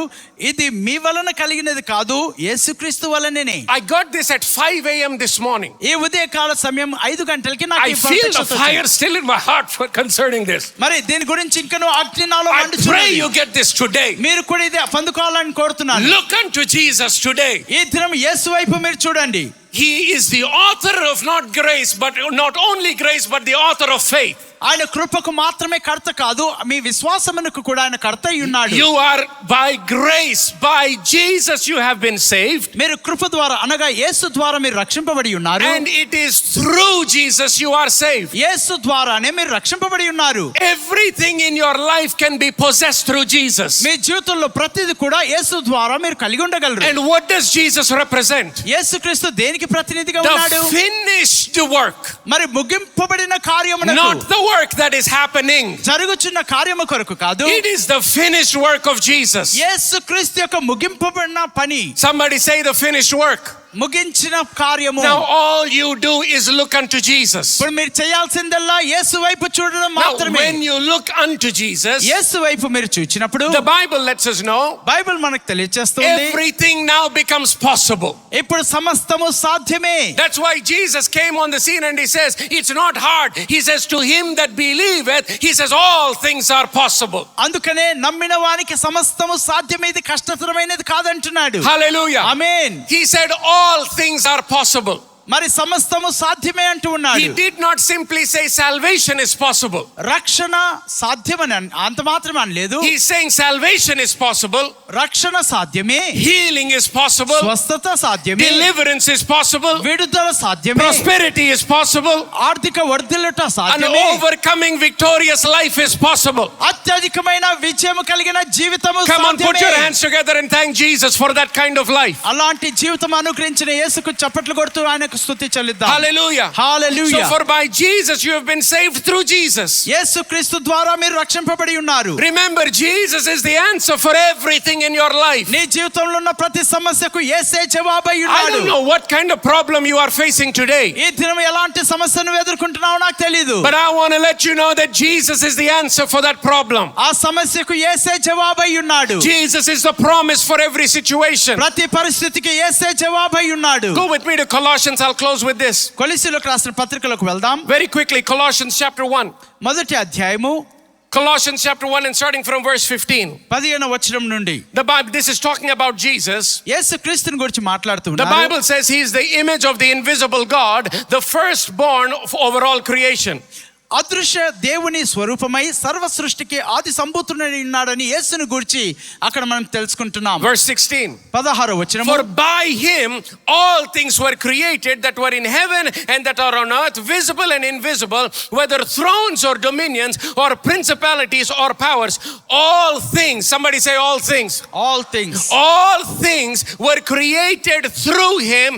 ఇది మీ వలన కలిగినది కాదు, యేసుక్రీస్తు వలననే. I got this at 5 a.m. this morning. ఈ ఉదయకాల సమయం 5 గంటలకి నాకు I ఈ feel the ప్రత్యక్షత వచ్చింది. fire still in my heart concerning this. మరి దీని గురించి ఇంకనూ అగ్ని నాలో I pray మండుచున్నది. you get this today. మీరు కూడా ఇది పొందుకోవాలని కోరుతున్నాను. Look unto Jesus today. ఈ దినం యేసు వైపు మీరు చూడండి. He is the author of not grace, but not only grace, but the author of faith. ఆయన కృపకు మాత్రమే కర్త కాదు, మీ విశ్వాసమునకు కూడా ఆయన కర్త అయి ఉన్నాడు. You are by grace, by Jesus you have been saved. మీరు కృప ద్వారా అనగా యేసు ద్వారా మీరు రక్షింపబడి ఉన్నారు. And it is through Jesus you are saved. యేసు ద్వారానే మీరు రక్షింపబడి ఉన్నారు. Everything in your life can be possessed through Jesus. మీ జీవితంలో ప్రతిది కూడా యేసు ద్వారా మీరు కలిగి ఉండగలరు. And what does Jesus represent? యేసుక్రీస్తు దేనికి ప్రతినిధిగా ఉన్నాడు? The finished work. మరి ముగింపబడిన కార్యమునకు, Not the work that is happening. జరుగుచున్న కార్యము కొరకు కాదు, It is the finished work of Jesus. యేసుక్రీస్తు యొక్క ముగింపబడిన పని. Somebody say the finished work. ముగించిన కార్యము. Now all you do is look unto Jesus. ఇప్పుడు మీరు చేయాల్సిందల్లా యేసు వైపు చూడడం Now మాత్రమే. when you look unto Jesus, యేసు వైపు మీరు చూచినప్పుడు the Bible lets us know Bible మనకు తెలియజేస్తుంది everything now becomes possible. ఇప్పుడు సమస్తము సాధ్యమే. That's why Jesus came on the scene and he says, it's not hard. He says, to him that believeth, he says, all things are possible. అందుకనే నమ్మిన వానికి సమస్తము సాధ్యమే, ఇది కష్టతరమైనది కాదంటున్నాడు. Hallelujah. Amen. He said, all things are possible. మరి సమస్తము సాధ్యమే అంటూ ఉన్నాడు. He did not simply say salvation is possible. రక్షణ సాధ్యమని అంత మాత్రమే అనలేదు. He's saying salvation is possible. రక్షణ సాధ్యమే, Healing is possible. స్వస్థత సాధ్యమే, Deliverance is possible. విడుదల సాధ్యమే, Prosperity is possible. ఆర్థిక వర్ధిల్లుట An సాధ్యమే, overcoming victorious life is possible. అత్యధికమైన విజయం కలిగిన జీవితము Come on, put your సాధ్యమే. hands together and thank Jesus for that kind of life. అలాంటి జీవితం అనుగ్రహించిన యేసుకు చప్పట్లు కొడుతూ ఆయనకు స్తుతి చెల్లిద్దాం. Hallelujah. Hallelujah. So for by Jesus you have been saved through Jesus. యేసు క్రీస్తు ద్వారా మీరు రక్షింపబడి ఉన్నారు. Remember, Jesus is the answer for everything in your life. నీ జీవితంలో ఉన్న ప్రతి సమస్యకు యేసే జవాబై I ఉన్నాడు. don't know what kind of problem you are facing today, ఈ దినం ఎలాంటి సమస్యను ఎదుర్కొంటున్నావో నాకు తెలియదు. but I want to let you know that Jesus is the answer for that problem. ఆ సమస్యకు యేసే జవాబై ఉన్నాడు. Jesus is the promise for every situation. ప్రతి పరిస్థితికి యేసే జవాబై ఉన్నాడు. Go with me to Colossians. I'll close with this. కొలస్సీయులకు రాసిన పత్రికలకు వెళ్దాం. Very quickly, Colossians chapter 1. మొదటి అధ్యాయము Colossians chapter 1 and starting from verse 15. 15వ వచనం నుండి. The Bible, this is talking about Jesus. యేసు క్రీస్తుని గురించి The మాట్లాడుతున్నారు. Bible says he is the image of the invisible God, the firstborn over all creation. అదృశ్య దేవుని స్వరూపమై సర్వ సృష్టికి ఆది సంభూతుడై ఉన్నాడని యేసుని గురించి అక్కడ మనం తెలుసుకుంటున్నాం. Verse 16. 16వ వచనము. For by him all things were created that were in heaven and that are on earth, visible and invisible, whether thrones or dominions or principalities or powers. All things, somebody say all things. All things. All things were created through him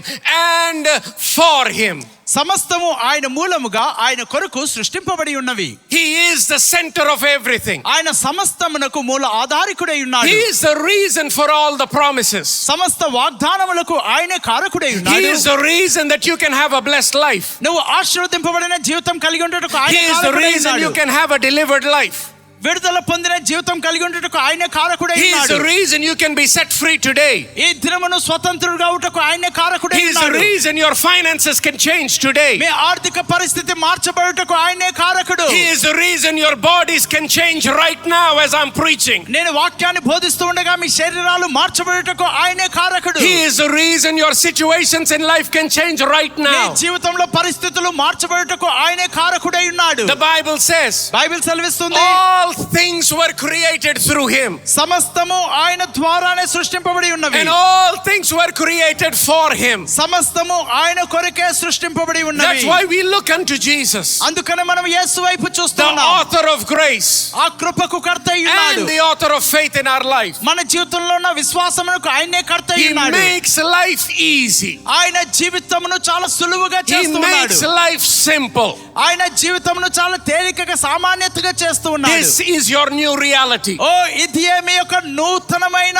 and for him. సమస్తము ఆయన మూలముగా ఆయన కొరకు సృష్టింపబడి ఉన్నవి. He is the center of everything. ఆయన సమస్తమునకు మూల ఆధారికుడై ఉన్నాడు. He is the reason for all the promises. సమస్త వాగ్దానములకు ఆయనే కారకుడై He ఉన్నాడు. is the reason that you can have a blessed life. నువ్వు ఆశీర్వదింపబడిన జీవితం కలిగి ఉండుటకు He ఆయనే is the కారకుడై reason you ఉన్నాడు. can have a delivered life. విడుదల పొందిన జీవితం కలిగి ఉండుటకు ఆయనే కారకుడై He is ఉన్నాడు. the reason you can be set free today. ఈ దినమును స్వతంత్రుడుగా ఉండుటకు ఆయనే కారకుడై He is the ఉన్నాడు. reason your finances can change today. మీ ఆర్థిక పరిస్థితి మార్చబడుటకు ఆయనే కారకుడు. He is the reason your bodies can change right now as I'm preaching. నేను వాక్యాన్ని బోధిస్తూ ఉండగా మీ శరీరాలు మార్చబడుటకు ఆయనే కారకుడు. He is the reason your situations in life can change right నీ now. జీవితంలో పరిస్థితులు మార్చబడుటకు ఆయనే కారకుడై ఉన్నాడు. The Bible says బైబిల్ సెలవిస్తుంది all things were created through him. సమస్తము ఆయన ద్వారానే సృష్టింపబడి ఉన్నవి. And all things were created for him. సమస్తము ఆయన కొరకే సృష్టింపబడి ఉన్నవి. That's why we look unto Jesus, అందుకనే మనం యేసు వైపు the చూస్తున్నాం. author of grace ఆ కృపకు కర్త అయి ఉన్నాడు. and the author of faith in our life. మన జీవితంలో ఉన్న విశ్వాసమునకు ఆయనే కర్త అయి He ఉన్నాడు. makes life easy. ఆయన జీవితమును చాలా సులువుగా He చేస్తున్నాడు. makes life simple. ఆయన జీవితమును చాలా తేలికగా సామాన్యతగా చేస్తూ ఉన్నాడు. This is your new reality. ఓ ఇది మీ యొక్క నూతనమైన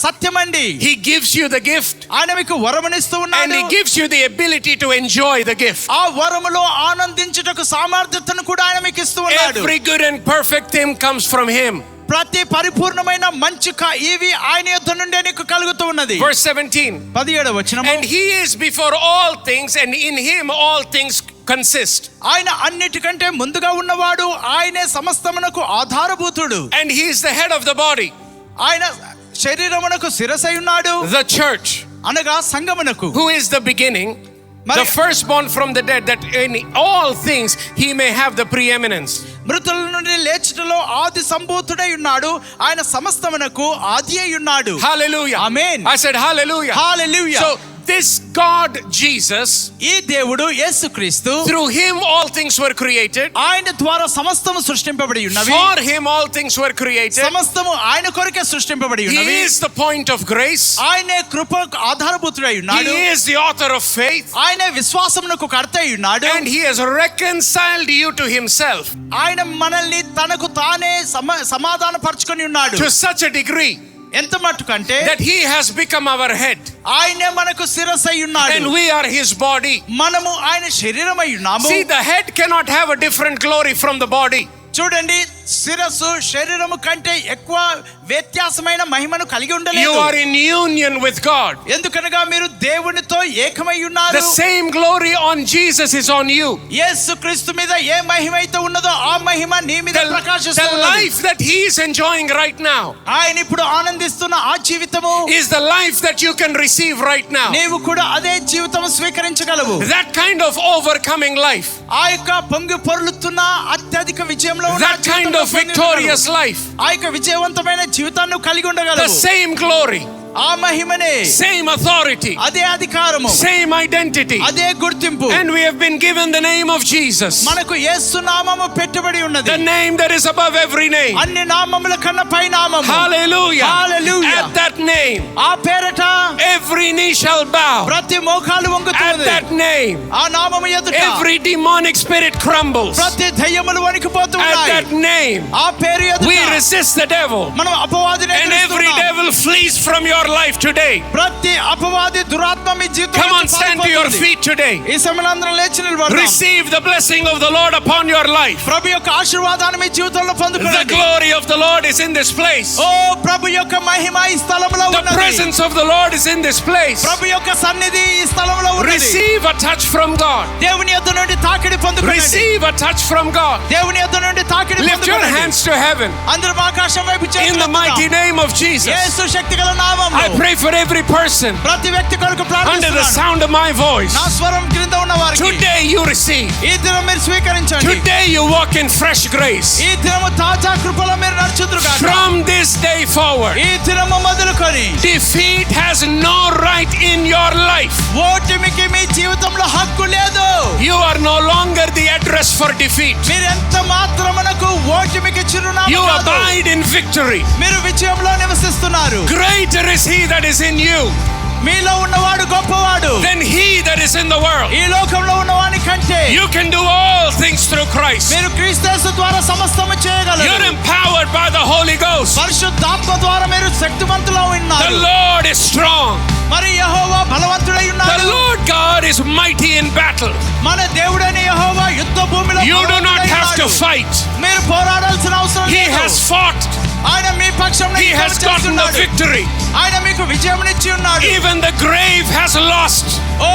సత్యమండి. He gives you the gift ఆయన మీకు వరమునిస్తూ and ఉన్నాడు. he gives you the ability to enjoy the gift. ఆ వరములో ఆనందించుటకు సామర్థ్యతను కూడా ఆయన మీకు ఇస్తూ ఉన్నాడు. Every good and perfect thing comes from him. ప్రతి పరిపూర్ణమైన మంచి ఇవి ఆయన యొద్ద నుండే నీకు కలుగుతూ ఉన్నది. Verse 17. 17వ వచనం. And he is before all things and in him all things consist. ఆయన అన్నిటికంటే ముందుగా ఉన్నవాడు, ఆయనే సమస్తమునకు ఆధారభూతుడు. And he is the head of the body, ఆయన శరీరమునకు శిరసై ఉన్నాడు, the church, అనగా సంఘమునకు. who is the beginning, the firstborn from the dead, that in all things he may have the preeminence. మృతుల నుండి లేచుటలో ఆది సంభూతుడై ఉన్నాడు, ఆయన సమస్తమునకు ఆది అయి ఉన్నాడు. Hallelujah. Amen. I said hallelujah. Hallelujah. So this God Jesus, ఈ దేవుడు యేసుక్రీస్తు, through him all things were created, ఆయన ద్వారా సమస్తము సృష్టింపబడి ఉన్నవి. for him all things were created. సమస్తము ఆయన కొరకే సృష్టింపబడి He ఉన్నవి. is the point of grace. ఆయనే కృపకు ఆధారభూతుడై ఉన్నాడు. He is the author of faith. ఆయనే విశ్వాసమునకు కర్త అయి ఉన్నాడు. And he has reconciled you to himself ఆయన మనల్ని తనకు తానే సమాధాన పరుచుకొని ఉన్నాడు. to such a degree ఎంత మట్టుకంటే that he has become our head ఆయనే మనకు శిరస్సై ఉన్నాడు, and we are his body. మనము ఆయన శరీరమై ఉన్నాము. See, the head cannot have a different glory from the body. చూడండి, శిరస్సు శరీరము కంటే ఎక్కువ వ్యత్యాసమైన మహిమను కలిగి You ఉండలేదు. are in union with God. ఎందుకనగా మీరు దేవునితో ఏకమై ఉన్నారు. The same glory on Jesus is on you. యేసుక్రీస్తు మీద ఏ మహిమ అయితే ఉన్నదో ఆ మహిమ నీ మీద The ప్రకాశిస్తున్నది. life that he is enjoying right now ఆయన ఇప్పుడు ఆనందిస్తున్న ఆ జీవితము is the life that you can receive right now. నీవు కూడా అదే జీవితం స్వీకరించగలవు. That kind of overcoming life, ఆ యొక్క పొంగి పొర్లుతున్న అత్యధిక విజయంలో ఉన్న that kind of victorious life, ఆ యొక్క విజయవంతమైన జీవితాన్ని కలిగి the ఉండగలవు. same glory, ఆ మహిమనే, same authority, అదే అధికారము, same identity. అదే గుర్తింపు. And we have been given the name of Jesus, మనకు యేసు నామము పెట్టుబడి ఉన్నది. the name that is above every name. అన్ని నామముల కన్నా పై నామము. Hallelujah. Hallelujah. At that name, ఆ పేరట every knee shall bow. ప్రతి మోకాలు At వంగుతుంది. that name, ఆ నామము ఎదుట every demonic spirit crumbles. ప్రతి దయ్యములు వణికిపోతూ At ఉన్నాయి. that name, ఆ పేరు we ఎదుట resist the devil, మనం అపవాదిని and every ఎదురిస్తున్నాం. devil flees from your life today. ప్రతి అపవాది దురాత్మ మీ జీవితంలో Come on, stand to your feet today. ఈ సమయంలో అందరం లేచి నిలబడదాం. Receive the blessing of the Lord upon your life. ప్రభు యొక్క ఆశీర్వాదాన్ని మీ జీవితంలో The పొందుకోండి. glory of the Lord is in this place. ఓ ప్రభు యొక్క మహిమ ఈ స్థలంలో The ఉన్నది. presence of the Lord is in this place. ప్రభు యొక్క సన్నిధి ఈ స్థలంలో ఉన్నది. Receive a touch from God. దేవుని యొద్ద నుండి తాకిడి పొందుకోండి. Receive a touch from God. దేవుని యొద్ద నుండి తాకిడి Lift your పొందుకోండి. hands to heaven. అందరం ఆకాశం వైపు In చేతులు the mighty ఎత్తుదాం. name of Jesus, యేసు శక్తిగల నామములో I pray for every person ప్రతి వ్యక్తి కొరకు under the ప్రార్థిస్తున్నాను. sound of my voice. నా స్వరం క్రింద ఉన్న వారికి Today you receive. ఈ దినం మీరు స్వీకరించండి. Today you walk in fresh grace. ఈ దినము తాజా కృపలో మీరు నడుచుదురుగాక. From this day forward, ఈ దినము మొదలుకొని defeat has no right in your life. ఓటమికి మీ జీవితంలో హక్కు లేదు. You are no longer the address for defeat. మీరు ఎంత మాత్రమునకు ఓటమికి చిరునామా You కాదు. abide in victory. మీరు విజయంలో నివసిస్తున్నారు. Greater is he that is in you మీలో ఉన్నవాడు గొప్పవాడు than he that is in the world. ఈ లోకంలో ఉన్నవాని కంటే You can do all things through Christ. మీరు క్రీస్తు ద్వారా సమస్తము You're చేయగలరు. empowered by the Holy Ghost. పరిశుద్ధాత్మ ద్వారా మీరు శక్తివంతులు The ఉన్నారు. Lord is strong. మరి యెహోవా బలవంతుడై The ఉన్నాడు. Lord God is mighty in battle. మన దేవుడైన యెహోవా యుద్ధ భూమిలో You do not బలవంతుడై have to ఉన్నాడు. fight. మీరు పోరాడాల్సిన అవసరం He లేదు. has fought. ఆయన మీ పక్షంలో He యుద్ధం has gotten the చేస్తున్నాడు. victory. ఆయన మీకు విజయమునిచ్చి ఉన్నాడు. Even the grave has lost. ఓ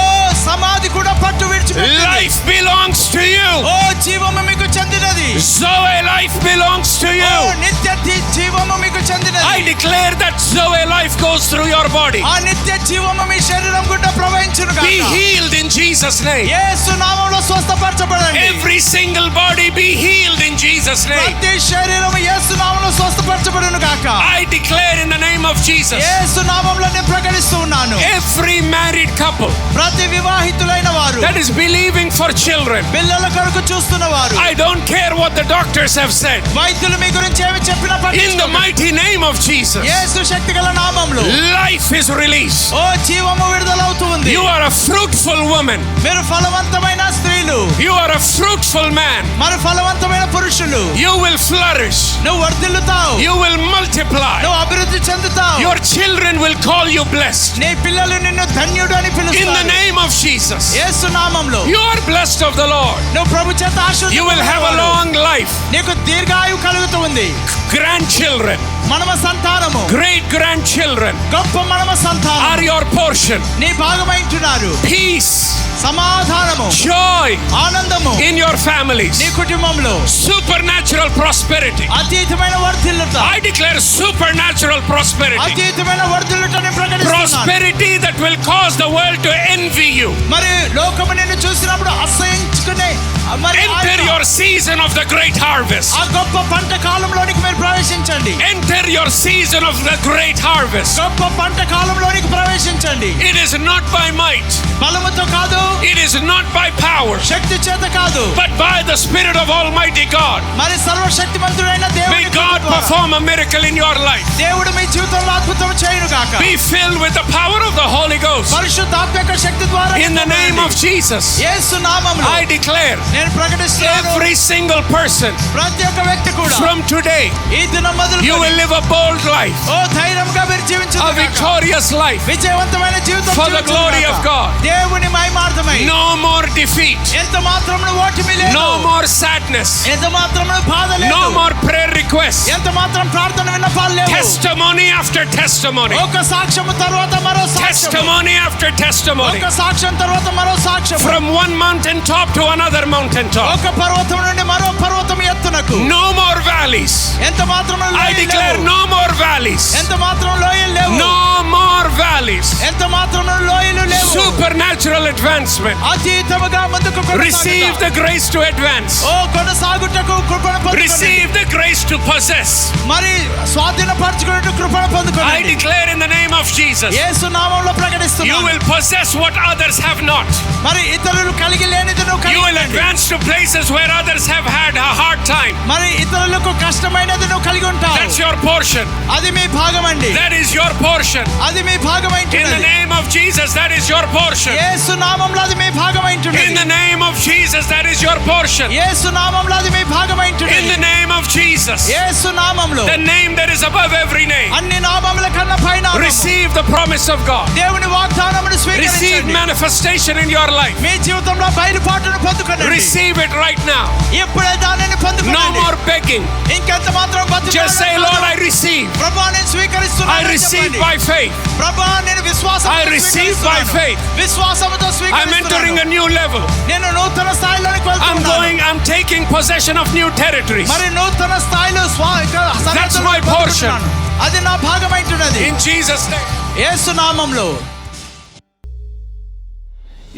సమాధి కూడా పట్టు విడిచిపెట్టింది. Life belongs to you. ఓ జీవము మీకు చెందినది. Zoe life belongs to oh you. నిత్య జీవము మీకు చెందినది. I declare that Zoe life goes through your body. ఆ నిత్య జీవము మీ శరీరం గుండా ప్రవహించును Be గాక. healed in Jesus' name. యేసు నామములో స్వస్థపరచబడండి. Every single body be healed in Jesus' name. ప్రతి శరీరము యేసు నామములో స్వస్థపరచబడును గాక. I declare in the name of Jesus. యేసు నామములో నేను ప్రకటిస్తూ ఉన్నాను. Every married couple ప్రతి వివాహితులైన వారు, that is believing for children, పిల్లల కొరకు చూస్తున్న వారు, I don't care what the doctors have said. వైద్యులు మీ గురించి ఏమి చెప్పినా In the పట్టించుకోకండి. mighty name of Jesus, యేసు శక్తిగల నామములో life is released. ఓ జీవము విడుదలవుతుంది. You are a fruitful woman. మీరు ఫలవంతమైన స్త్రీలు, You are a fruitful man. మరి ఫలవంతమైన పురుషులు. You will flourish. నువ్వు వర్ధిల్లుతావు, You will multiply. నువ్వు అభివృద్ధి చెందుతావు. Your children will call you blessed. నీ పిల్లలు నిన్ను ధన్యుడు అని In the పిలుస్తారు. name of Jesus, యేసు నామములో you are blessed of the Lord. నువ్వు ప్రభు చేత You will have a ఆశీర్వదించబడేవాడు. long life. నీకు దీర్ఘాయువు కలుగుతూ ఉంది. Grandchildren, మనమ సంతానము, great grandchildren గొప్ప మనమ సంతానం are your portion. నీ భాగమైంటున్నారు. Peace, సమాధానము, joy ఆనందము in your families. నీ కుటుంబంలో, Supernatural prosperity. అతీతమైన వర్ధిల్లుట, I declare supernatural prosperity. అతీతమైన వర్ధిల్లుటని ప్రకటిస్తున్నాను. Prosperity that will cause the world to envy you. మరి లోకము నిన్ను చూసినప్పుడు అసహ్యించుకునే మరి Enter your season of the great harvest. ఆ గొప్ప పంట కాలంలోనికి మీరు ప్రవేశించండి. Enter your season of the great harvest. గొప్ప పంట కాలంలోనికి ప్రవేశించండి. It is not by might, బలముతో కాదు, it is not by power, శక్తి చేత కాదు, but by the Spirit of Almighty God. మరి సర్వశక్తిమంతుడైన May దేవుని God ద్వారా perform a miracle in your life. దేవుడు మీ జీవితంలో అద్భుతం చేయును గాక. Be filled with the power of the Holy Ghost. పరిశుద్ధాత్మ యొక్క శక్తి ద్వారా In the name of Jesus, యేసు నామములో I declare నేను ప్రకటిస్తున్నాను, every single person ప్రతి ఒక్క వ్యక్తి కూడా from today, ఈ దినం మొదలు you will live a bold life, ఓ ధైర్యంగా మీరు a జీవించుదురు గాక. victorious life, విజయవంతమైన జీవితం for the జీవించుదురు glory గాక. of God. దేవుని మహిమార్థమై No more defeat, ఎంత మాత్రమును ఓటమి లేదు, no more sadness, ఎంత మాత్రమును బాధ లేదు, no more prayer requests, ఎంత మాత్రం ప్రార్థన విన్నపాలు లేవు. testimony after testimony, ఒక సాక్ష్యము తర్వాత మరో సాక్ష్యం, testimony after testimony, ఒక సాక్ష్యం తర్వాత మరో సాక్ష్యం, from one mountain top to another mountain top. ఒక పర్వతం నుండి మరో పర్వతం ఎత్తునకు. No more valleys. ఎంత మాత్రం I declare no more valleys. ఎంత మాత్రం లోయలు లేవు, No more valleys. ఎంత మాత్రం లోయలు లేవు. Supernatural advancement. అతీతముగా ముందుకు Receive కొనసాగుట. the grace to advance. ఓ కొనసాగుటకు కృపను పొందుకోండి. Receive the grace to possess. మరి స్వాధీనపరచుకున్నట్టు కృపను I పొందుకోండి. declare in the name of Jesus, యేసు నామములో you ప్రకటిస్తున్నాను. will possess what others have not. మరి ఇతరులు కలిగి లేనిది నువ్వు You కలిగి will ఉండండి. advance to places where others have had a hard time. మరి ఇతరులకు కష్టమైనది నువ్వు కలిగి ఉంటావు. That's your portion. అది మీ భాగం అండి, That is your portion. అది మీ భాగం In the అయింటున్నది. name of Jesus, that is your portion. యేసు నామములో అది మీ భాగం In అయింటున్నది. the name of Jesus, that is your portion. యేసు నామములో అది మీ భాగం In అయింటున్నది. the name of Jesus, యేసు నామములో the name that is above every name. అన్ని నామముల కన్నా పైన Receive the promise of God. దేవుని వాగ్దానమును Receive స్వీకరించండి. manifestation in your life. మీ జీవితంలో బయలుపాటును పొందుకోండి. Receive it right now. ఇప్పుడే దానిని No పొందుకోండి. more begging. ఇంకెంత మాత్రం Just say, Lord, I receive. ప్రభువా నేను I స్వీకరిస్తున్నాను receive చెప్పండి. by faith. ప్రభువా నేను విశ్వాసంతో I receive by స్వీకరిస్తున్నాను. faith. విశ్వాసంతో I'm entering a స్వీకరిస్తున్నాను. new level. నేను నూతన స్థాయిలోనికి వెళ్తున్నాను. I'm taking possession of new territories. మరి నూతన స్థాయిలో That's my portion. అది నా భాగమైంటున్నది. In Jesus' name. యేసు నామములో.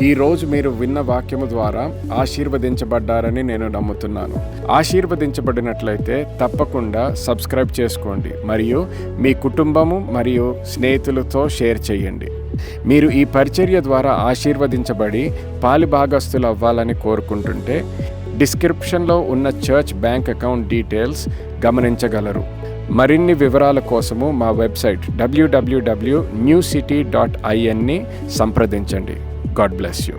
ఈ రోజు మీరు విన్న వాక్యము ద్వారా ఆశీర్వదించబడ్డారని నేను నమ్ముతున్నాను. ఆశీర్వదించబడినట్లయితే తప్పకుండా సబ్స్క్రైబ్ చేసుకోండి మరియు మీ కుటుంబము మరియు స్నేహితులతో షేర్ చేయండి. మీరు ఈ పరిచర్య ద్వారా ఆశీర్వదించబడి పాలిభాగస్తులు అవ్వాలని కోరుకుంటుంటే డిస్క్రిప్షన్లో ఉన్న చర్చ్ బ్యాంక్ అకౌంట్ డీటెయిల్స్ గమనించగలరు. మరిన్ని వివరాల కోసము మా వెబ్సైట్ www.newcity.in ని సంప్రదించండి. God bless you.